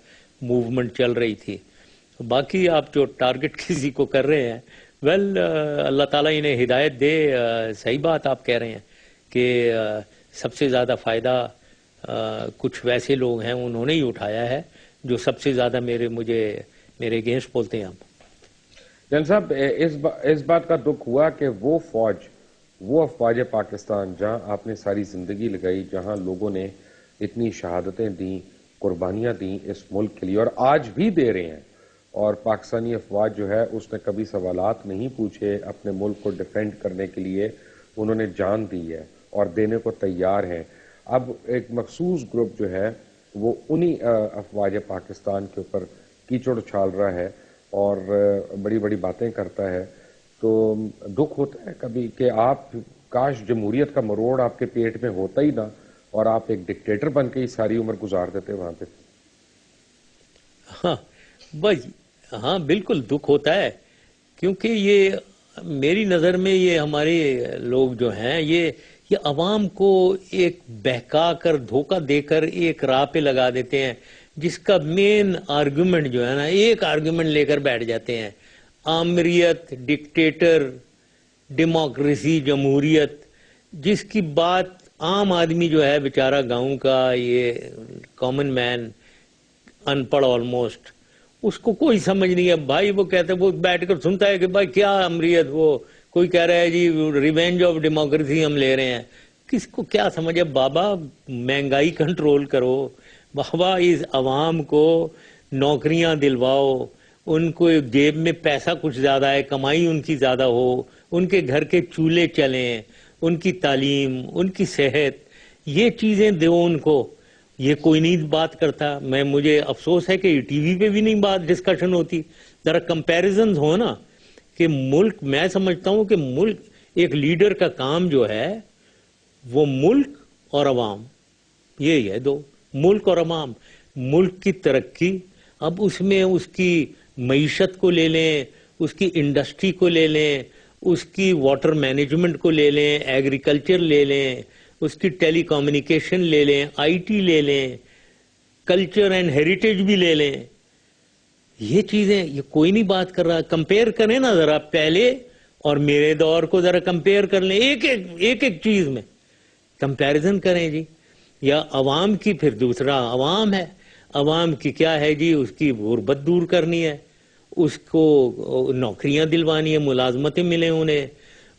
B: موومنٹ چل رہی تھی. باقی آپ جو ٹارگٹ کسی کو کر رہے ہیں، ویل اللہ تعالیٰ انہیں ہدایت دے. صحیح بات آپ کہہ رہے ہیں کہ سب سے زیادہ فائدہ کچھ ویسے لوگ ہیں انہوں نے ہی اٹھایا ہے جو سب سے زیادہ میرے اگینسٹ بولتے ہیں.
A: جن صاحب اس بات کا دکھ ہوا کہ وہ افواج پاکستان جہاں آپ نے ساری زندگی لگائی، جہاں لوگوں نے اتنی شہادتیں دیں، قربانیاں دیں اس ملک کے لیے اور آج بھی دے رہے ہیں، اور پاکستانی افواج جو ہے اس نے کبھی سوالات نہیں پوچھے، اپنے ملک کو ڈیفینڈ کرنے کے لیے انہوں نے جان دی ہے اور دینے کو تیار ہیں. اب ایک مخصوص گروپ جو ہے وہ انہی افواج پاکستان کے اوپر کیچڑ اچھال رہا ہے اور بڑی بڑی باتیں کرتا ہے. تو دکھ ہوتا ہے کبھی کہ آپ کاش جمہوریت کا مروڑ آپ کے پیٹ میں ہوتا ہی نہ اور آپ ایک ڈکٹیٹر بن کے ہی ساری عمر گزار دیتے وہاں پہ.
B: ہاں بھائی، ہاں بالکل دکھ ہوتا ہے، کیونکہ یہ میری نظر میں یہ ہمارے لوگ جو ہیں یہ عوام کو ایک بہکا کر دھوکہ دے کر ایک راہ پہ لگا دیتے ہیں، جس کا مین آرگومنٹ جو ہے نا، ایک آرگومنٹ لے کر بیٹھ جاتے ہیں: آمریت، ڈکٹیٹر، ڈیموکریسی، جمہوریت. جس کی بات عام آدمی جو ہے بیچارہ گاؤں کا، یہ کامن مین، ان پڑھ آلموسٹ، اس کو کوئی سمجھ نہیں ہے بھائی. وہ کہتے ہیں، وہ بیٹھ کر سنتا ہے کہ بھائی کیا امریت، وہ کوئی کہہ رہا ہے جی ریونج آف ڈیموکریسی ہم لے رہے ہیں. کس کو کیا سمجھ ہے بابا؟ مہنگائی کنٹرول کرو بابا، اس عوام کو نوکریاں دلواؤ، ان کو جیب میں پیسہ کچھ زیادہ ہے، کمائی ان کی زیادہ ہو، ان کے گھر کے چولہے چلیں، ان کی تعلیم، ان کی صحت، یہ چیزیں دو ان کو. یہ کوئی نہیں بات کرتا. مجھے افسوس ہے کہ ٹی وی پہ بھی نہیں بات ڈسکشن ہوتی. ذرا کمپیریزنز ہو نا کہ ملک، میں سمجھتا ہوں کہ ملک، ایک لیڈر کا کام جو ہے وہ ملک اور عوام، یہی ہے دو، ملک اور عوام. ملک کی ترقی، اب اس میں اس کی معیشت کو لے لیں، اس کی انڈسٹری کو لے لیں، اس کی واٹر مینجمنٹ کو لے لیں، ایگریکلچر لے لیں، اس کی ٹیلی کمیونیکیشن لے لیں، آئی ٹی لے لیں، کلچر اینڈ ہیریٹیج بھی لے لیں. یہ چیزیں یہ کوئی نہیں بات کر رہا. کمپیئر کریں نا ذرا پہلے اور میرے دور کو ذرا کمپیئر کر لیں، ایک چیز میں کمپیریزن کریں جی. یا عوام کی، پھر دوسرا عوام ہے، عوام کی کیا ہے جی، اس کی غربت دور کرنی ہے، اس کو نوکریاں دلوانی ہیں، ملازمتیں ملیں انہیں،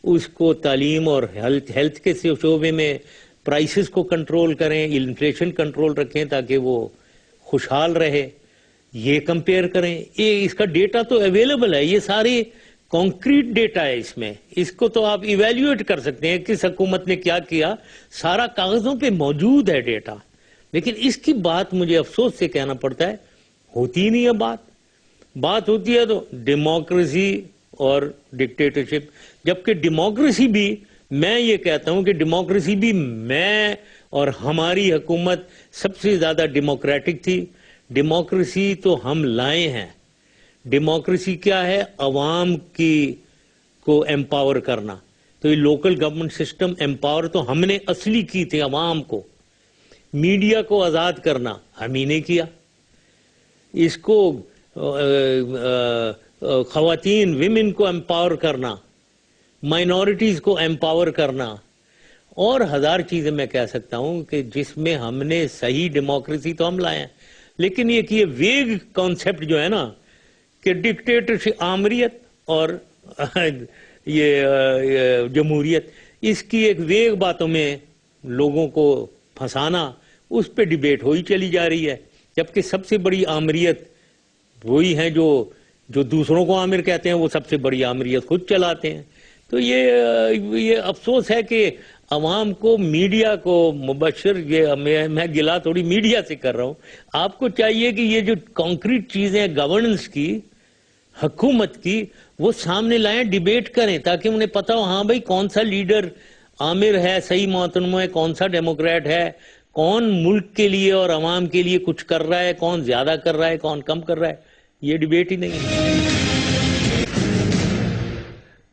B: اس کو تعلیم اور ہیلتھ کے شعبے میں پرائسز کو کنٹرول کریں، انفلیشن کنٹرول رکھیں تاکہ وہ خوشحال رہے، یہ کمپیئر کریں. یہ اس کا ڈیٹا تو اویلیبل ہے، یہ سارے کانکریٹ ڈیٹا ہے اس میں، اس کو تو آپ ایویلیویٹ کر سکتے ہیں کس حکومت نے کیا کیا، سارا کاغذوں پہ موجود ہے ڈیٹا. لیکن اس کی بات مجھے افسوس سے کہنا پڑتا ہے ہوتی نہیں ہے. بات ہوتی ہے تو ڈیموکریسی اور ڈکٹیٹرشپ، جبکہ ڈیموکریسی بھی، میں یہ کہتا ہوں کہ ڈیموکریسی بھی میں اور ہماری حکومت سب سے زیادہ ڈیموکریٹک تھی. ڈیموکریسی تو ہم لائے ہیں. ڈیموکریسی کیا ہے؟ عوام کو ایمپاور کرنا. تو یہ لوکل گورنمنٹ سسٹم ایمپاور تو ہم نے اصلی کی تھی عوام کو. میڈیا کو آزاد کرنا ہم ہی نے کیا. اس کو خواتین ویمن کو ایمپاور کرنا، مائنورٹیز کو ایمپاور کرنا، اور ہزار چیزیں میں کہہ سکتا ہوں کہ جس میں ہم نے صحیح ڈیموکریسی تو ہم لائے ہیں. لیکن یہ ویگ کانسیپٹ جو ہے نا کہ ڈکٹیٹرشپ، آمریت اور یہ جمہوریت، اس کی ایک ویگ باتوں میں لوگوں کو پھنسانا، اس پہ ڈیبیٹ ہوئی چلی جا رہی ہے. جبکہ سب سے بڑی آمریت وہی ہیں جو دوسروں کو آمر کہتے ہیں، وہ سب سے بڑی آمریت خود چلاتے ہیں. تو یہ افسوس ہے کہ عوام کو، میڈیا کو، مبشر، یہ میں گلا تھوڑی میڈیا سے کر رہا ہوں، آپ کو چاہیے کہ یہ جو کانکریٹ چیزیں گورننس کی، حکومت کی، وہ سامنے لائیں، ڈیبیٹ کریں تاکہ انہیں پتا ہو ہاں بھائی کون سا لیڈر آمر ہے، صحیح معتنم ہے، کون سا ڈیموکریٹ ہے، کون ملک کے لیے اور عوام کے لیے کچھ کر رہا ہے، کون زیادہ کر رہا ہے، کون کم کر رہا ہے. یہ ڈیبیٹ ہی نہیں ہے.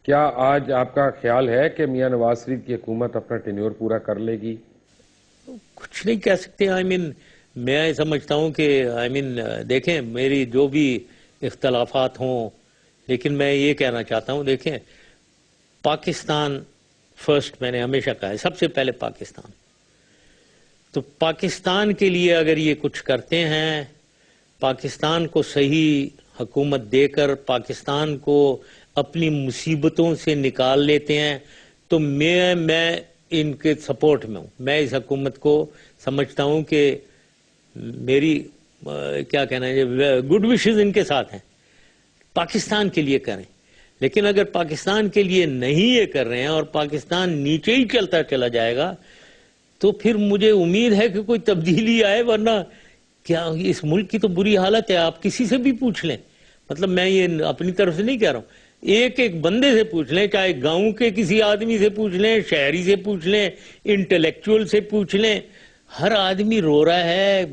A: کیا آج آپ کا خیال ہے کہ میاں نواز شریف کی حکومت اپنا ٹینیور پورا کر لے گی؟
B: کچھ نہیں کہہ سکتے. میں سمجھتا ہوں کہ دیکھیں میری جو بھی اختلافات ہوں، لیکن میں یہ کہنا چاہتا ہوں، دیکھیں پاکستان فرسٹ، میں نے ہمیشہ کہا ہے سب سے پہلے پاکستان. تو پاکستان کے لیے اگر یہ کچھ کرتے ہیں، پاکستان کو صحیح حکومت دے کر پاکستان کو اپنی مصیبتوں سے نکال لیتے ہیں، تو میں ان کے سپورٹ میں ہوں. میں اس حکومت کو سمجھتا ہوں کہ میری کیا کہنا ہے، گڈ وشز ان کے ساتھ ہیں، پاکستان کے لیے کریں. لیکن اگر پاکستان کے لیے نہیں یہ کر رہے ہیں اور پاکستان نیچے ہی چلتا چلا جائے گا، تو پھر مجھے امید ہے کہ کوئی تبدیلی آئے. ورنہ کیا اس ملک کی تو بری حالت ہے. آپ کسی سے بھی پوچھ لیں، مطلب میں یہ اپنی طرف سے نہیں کہہ رہا ہوں، ایک بندے سے پوچھ لیں، چاہے گاؤں کے کسی آدمی سے پوچھ لیں، شہری سے پوچھ لیں، انٹلیکچوئل سے پوچھ لیں، ہر آدمی رو رہا ہے.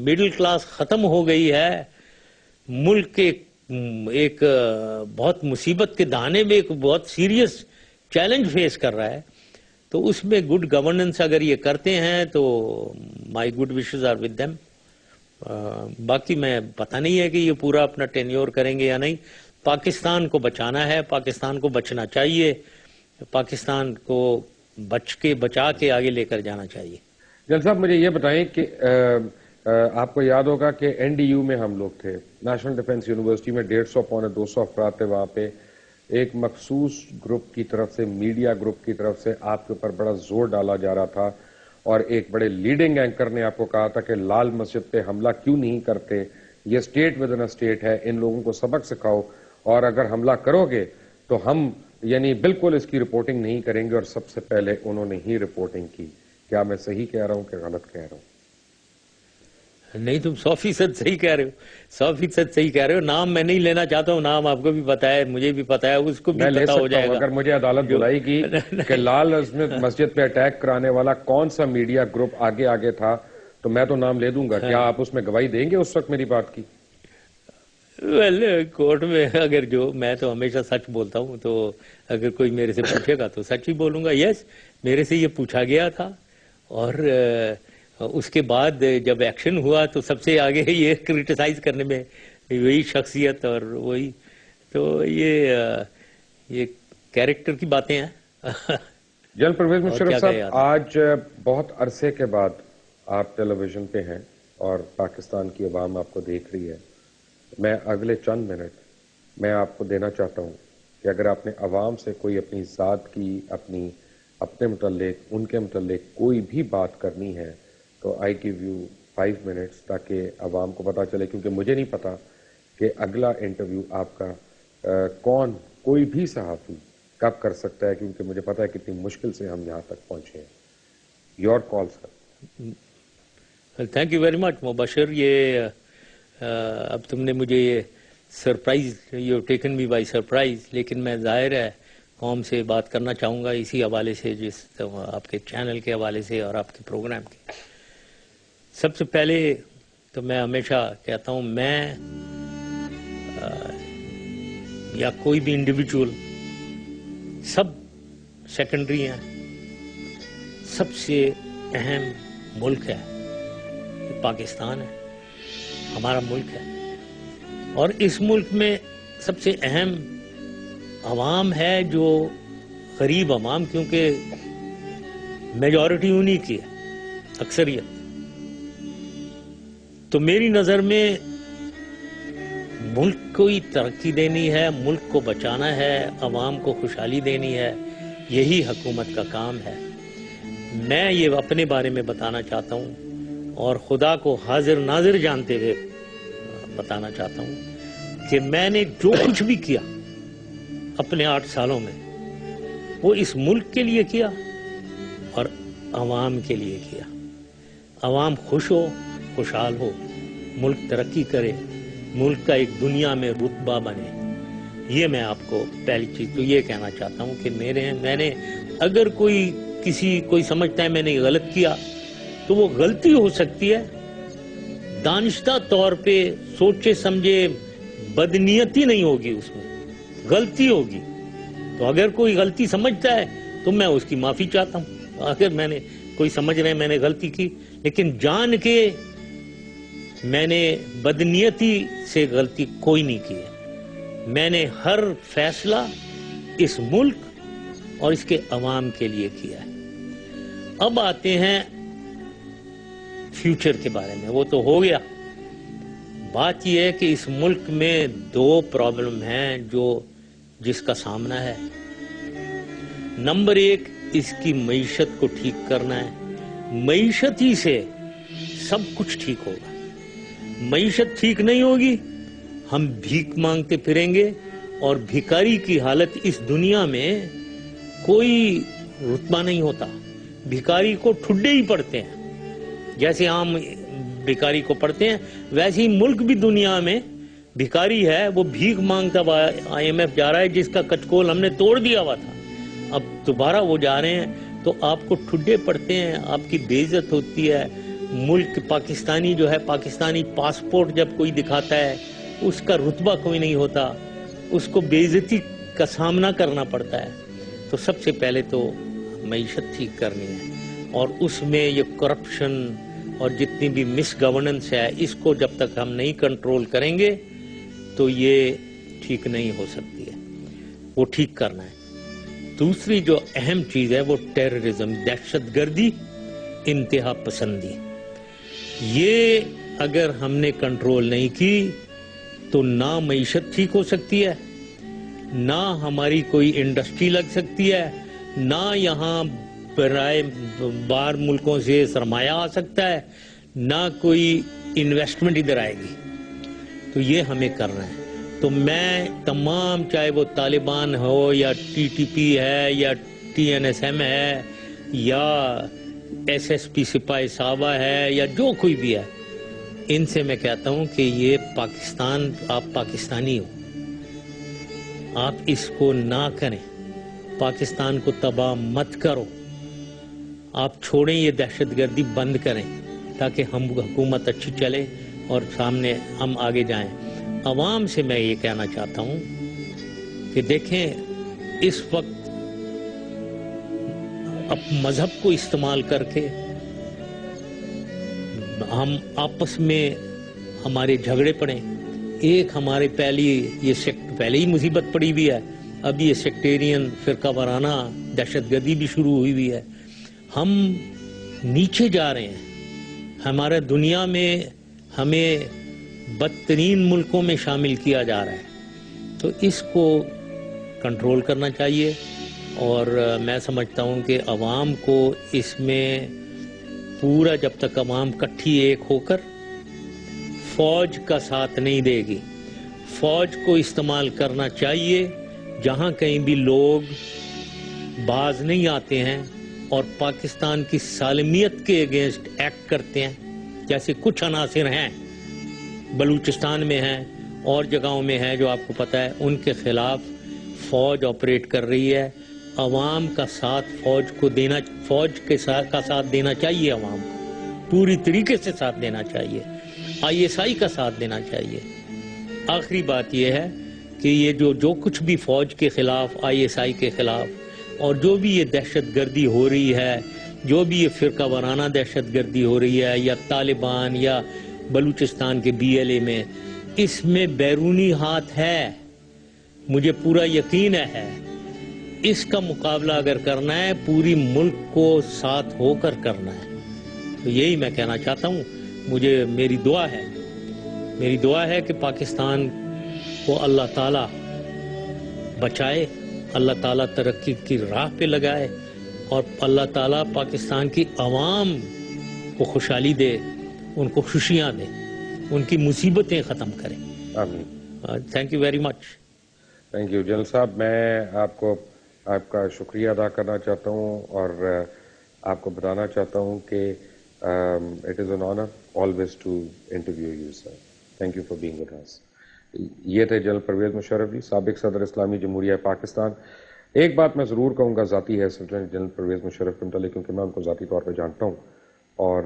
B: مڈل کلاس ختم ہو گئی ہے. ملک ایک بہت مصیبت کے دانے میں ایک بہت سیریس چیلنج فیس کر رہا ہے. تو اس میں گڈ گورننس اگر یہ کرتے ہیں تو my good wishes are with them. باقی میں پتہ نہیں ہے کہ یہ پورا اپنا ٹینیور کریں گے یا نہیں. پاکستان کو بچانا ہے، پاکستان کو بچنا چاہیے، پاکستان کو بچا کے آگے لے کر جانا چاہیے.
A: جل صاحب مجھے یہ بتائیں کہ آپ کو یاد ہوگا کہ این ڈی یو میں ہم لوگ تھے، نیشنل ڈیفنس یونیورسٹی میں 150 پونے 200 افراد تھے. وہاں پہ ایک مخصوص گروپ کی طرف سے، میڈیا گروپ کی طرف سے آپ کے اوپر بڑا زور ڈالا جا رہا تھا، اور ایک بڑے لیڈنگ اینکر نے آپ کو کہا تھا کہ لال مسجد پہ حملہ کیوں نہیں کرتے، یہ اسٹیٹ ود ان اسٹیٹ ہے، ان لوگوں کو سبق سکھاؤ، اور اگر حملہ کرو گے تو ہم بالکل اس کی رپورٹنگ نہیں کریں گے. اور سب سے پہلے انہوں نے ہی رپورٹنگ کی. کیا میں صحیح کہہ رہا ہوں کہ غلط کہہ رہا ہوں؟
B: نہیں، تم 100% صحیح کہہ رہے ہو، 100% صحیح کہہ رہے ہو. نام میں نہیں لینا چاہتا ہوں، نام آپ کو بھی پتا ہے، مجھے بھی پتا ہے، اس کو بھی پتا ہو جائے گا.
A: اگر مجھے عدالت بلائے گی کہ لال مسجد پہ اٹیک کرانے والا کون سا میڈیا گروپ آگے تھا، تو میں تو نام لے دوں گا. کیا آپ اس میں گواہی دیں گے اس وقت میری بات کی؟
B: کورٹ میں اگر میں تو ہمیشہ سچ بولتا ہوں، تو اگر کوئی میرے سے پوچھے گا تو سچ ہی بولوں گا. یس، میرے سے یہ پوچھا گیا تھا، اور اس کے بعد جب ایکشن ہوا تو سب سے آگے یہ کرٹیسائز کرنے میں وہی شخصیت، اور وہی تو یہ کیریکٹر کی باتیں ہیں.
A: جنرل پرویز مشرف صاحب، آج بہت عرصے کے بعد آپ ٹیلی ویژن پہ ہیں اور پاکستان کی عوام آپ کو دیکھ رہی ہے. میں اگلے چند منٹ میں آپ کو دینا چاہتا ہوں کہ اگر آپ نے عوام سے کوئی اپنی ذات کی اپنے متعلق ان کے متعلق کوئی بھی بات کرنی ہے تو آئی گیو یو 5 منٹس تاکہ عوام کو پتہ چلے، کیونکہ مجھے نہیں پتا کہ اگلا انٹرویو آپ کا کوئی بھی صحافی کب کر سکتا ہے، کیونکہ مجھے پتا ہے کتنی مشکل سے ہم یہاں تک پہنچے ہیں. Your call sir.
B: Thank you very much Mubashir. یہ اب تم نے مجھے یہ surprise, you taken me by surprise, لیکن میں ظاہر ہے قوم سے بات کرنا چاہوں گا اسی حوالے سے، جس آپ کے چینل کے حوالے سے اور آپ کے پروگرام کے. سب سے پہلے تو میں ہمیشہ کہتا ہوں، میں یا کوئی بھی انڈیویجول سب سیکنڈری ہیں. سب سے اہم ملک ہے پاکستان ہے، ہمارا ملک ہے، اور اس ملک میں سب سے اہم عوام ہے، جو غریب عوام، کیونکہ میجورٹی انہیں کی ہے، اکثریت. تو میری نظر میں ملک کو ہی ترقی دینی ہے، ملک کو بچانا ہے، عوام کو خوشحالی دینی ہے، یہی حکومت کا کام ہے. میں یہ اپنے بارے میں بتانا چاہتا ہوں اور خدا کو حاضر ناظر جانتے ہوئے بتانا چاہتا ہوں کہ میں نے جو کچھ بھی کیا اپنے 8 سالوں میں، وہ اس ملک کے لیے کیا اور عوام کے لیے کیا. عوام خوش ہو، خوشحال ہو، ملک ترقی کرے، ملک کا ایک دنیا میں رتبہ بنے. یہ میں آپ کو پہلی چیز تو یہ کہنا چاہتا ہوں کہ میں نے اگر کوئی سمجھتا ہے میں نے غلط کیا تو وہ غلطی ہو سکتی ہے، دانشتہ طور پہ سوچے سمجھے، بدنیتی نہیں ہوگی، اس میں غلطی ہوگی. تو اگر کوئی غلطی سمجھتا ہے تو میں اس کی معافی چاہتا ہوں. اگر کوئی سمجھ رہے ہیں میں نے غلطی کی، لیکن جان کے میں نے بدنیتی سے غلطی کوئی نہیں کی ہے. میں نے ہر فیصلہ اس ملک اور اس کے عوام کے لیے کیا ہے. اب آتے ہیں فیوچر کے بارے میں. وہ تو ہو گیا. بات یہ ہے کہ اس ملک میں 2 پرابلم ہیں جس کا سامنا ہے. نمبر 1، اس کی معیشت کو ٹھیک کرنا ہے. معیشت ہی سے سب کچھ ٹھیک ہوگا. معیشت ٹھیک نہیں ہوگی، ہم بھیک مانگتے پھریں گے، اور بھیکاری کی حالت اس دنیا میں کوئی رتبہ نہیں ہوتا. بھیکاری کو ٹھڈے ہی پڑتے ہیں، جیسے عام بھیکاری کو پڑتے ہیں ویسے ہی ملک بھی دنیا میں بھیکاری ہے. وہ بھیک مانگتا ہوا IMF جا رہا ہے، جس کا کچکول ہم نے توڑ دیا ہوا تھا. اب دوبارہ وہ جا رہے ہیں تو آپ کو ٹھڈے پڑتے ہیں، آپ کی بے عزت ہوتی ہے. ملک پاکستانی جو ہے، پاکستانی پاسپورٹ جب کوئی دکھاتا ہے اس کا رتبہ کوئی نہیں ہوتا، اس کو بے عزتی کا سامنا کرنا پڑتا ہے. تو سب سے پہلے تو معیشت ٹھیک کرنی ہے، اور اس میں یہ کرپشن اور جتنی بھی مس گورننس ہے، اس کو جب تک ہم نہیں کنٹرول کریں گے تو یہ ٹھیک نہیں ہو سکتی ہے. وہ ٹھیک کرنا ہے. دوسری جو اہم چیز ہے وہ ٹیررزم، دہشت گردی، انتہا پسندی. یہ اگر ہم نے کنٹرول نہیں کی تو نہ معیشت ٹھیک ہو سکتی ہے، نہ ہماری کوئی انڈسٹری لگ سکتی ہے، نہ یہاں برائے باہر ملکوں سے سرمایہ آ سکتا ہے، نہ کوئی انویسٹمنٹ ادھر آئے گی. تو یہ ہمیں کرنا ہے. تو میں تمام، چاہے وہ طالبان ہو یا TTP ہے یا TNSM ہے یا SSP سپاہی صحابہ ہے یا جو کوئی بھی ہے، ان سے میں کہتا ہوں کہ یہ پاکستان، آپ پاکستانی ہو، آپ اس کو نہ کریں، پاکستان کو تباہ مت کرو. آپ چھوڑیں، یہ دہشت گردی بند کریں تاکہ ہم حکومت اچھی چلے اور سامنے ہم آگے جائیں. عوام سے میں یہ کہنا چاہتا ہوں کہ دیکھیں، اس وقت اب مذہب کو استعمال کر کے ہم آپس میں ہمارے جھگڑے پڑیں. ایک ہمارے پہلے ہی مصیبت پڑی ہوئی ہے، اب یہ سیکٹیرین فرقہ وارانہ دہشت گردی بھی شروع ہوئی ہوئی ہے. ہم نیچے جا رہے ہیں. ہمارے دنیا میں ہمیں بدترین ملکوں میں شامل کیا جا رہا ہے. تو اس کو کنٹرول کرنا چاہیے، اور میں سمجھتا ہوں کہ عوام کو اس میں پورا، جب تک عوام کٹھی ایک ہو کر فوج کا ساتھ نہیں دے گی، فوج کو استعمال کرنا چاہیے جہاں کہیں بھی لوگ باز نہیں آتے ہیں اور پاکستان کی سالمیت کے اگینسٹ ایکٹ کرتے ہیں، جیسے کچھ عناصر ہیں بلوچستان میں ہیں اور جگہوں میں ہیں جو آپ کو پتہ ہے، ان کے خلاف فوج آپریٹ کر رہی ہے۔ عوام کا ساتھ فوج کو دینا، فوج کے ساتھ کا ساتھ دینا چاہیے، عوام کو پوری طریقے سے ساتھ دینا چاہیے، ISI کا ساتھ دینا چاہیے۔ آخری بات یہ ہے کہ یہ جو کچھ بھی فوج کے خلاف، ISI کے خلاف، اور جو بھی یہ دہشت گردی ہو رہی ہے، جو بھی یہ فرقہ وارانہ دہشت گردی ہو رہی ہے، یا طالبان یا بلوچستان کے BLA میں، اس میں بیرونی ہاتھ ہے، مجھے پورا یقین ہے۔ اس کا مقابلہ اگر کرنا ہے، پوری ملک کو ساتھ ہو کر کرنا ہے۔ تو یہی میں کہنا چاہتا ہوں، میری دعا ہے کہ پاکستان کو اللہ تعالیٰ بچائے، اللہ تعالیٰ ترقی کی راہ پہ لگائے، اور اللہ تعالیٰ پاکستان کی عوام کو خوشحالی دے، ان کو خوشیاں دے، ان کی مصیبتیں ختم کرے۔
A: آمین۔
B: Thank you very much.
A: Thank you general صاحب، میں آپ کا شکریہ ادا کرنا چاہتا ہوں، اور آپ کو بتانا چاہتا ہوں کہ it is an honour always to interview you sir. Thank you for being with us. یہ تھے جنرل پرویز مشرف جی، سابق صدر اسلامی جمہوریہ پاکستان۔ ایک بات میں ضرور کہوں گا ذاتی حیثیت سے جنرل پرویز مشرف کے متعلق، کیونکہ میں ان کو ذاتی طور پہ جانتا ہوں اور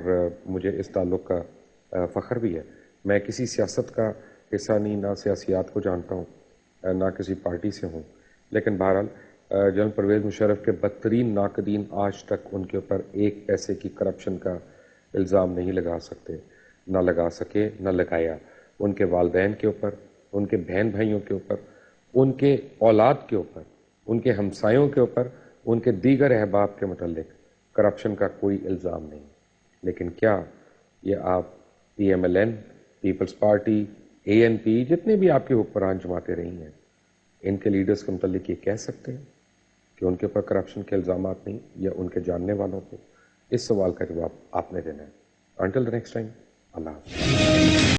A: مجھے اس تعلق کا فخر بھی ہے۔ میں کسی سیاست کا حصہ نہیں، نہ سیاسیات کو جانتا ہوں، نہ کسی پارٹی سے ہوں، لیکن بہرحال جنرل پرویز مشرف کے بدترین ناقدین آج تک ان کے اوپر ایک پیسے کی کرپشن کا الزام نہیں لگا سکتے، نہ لگا سکے، نہ لگایا۔ ان کے والدین کے اوپر، ان کے بہن بھائیوں کے اوپر، ان کے اولاد کے اوپر، ان کے ہمسایوں کے اوپر، ان کے دیگر احباب کے متعلق کرپشن کا کوئی الزام نہیں۔ لیکن کیا یہ آپ PMLN، پیپلز پارٹی، ANP، جتنے بھی آپ کے حکمران جماعتیں رہی ہیں، ان کے لیڈرز کے متعلق یہ کہہ سکتے ہیں کہ ان کے اوپر کرپشن کے الزامات نہیں، یا ان کے جاننے والوں کو؟ اس سوال کا جواب آپ نے دینا ہے۔ انٹل دی نیکسٹ ٹائم، اللہ حافظ۔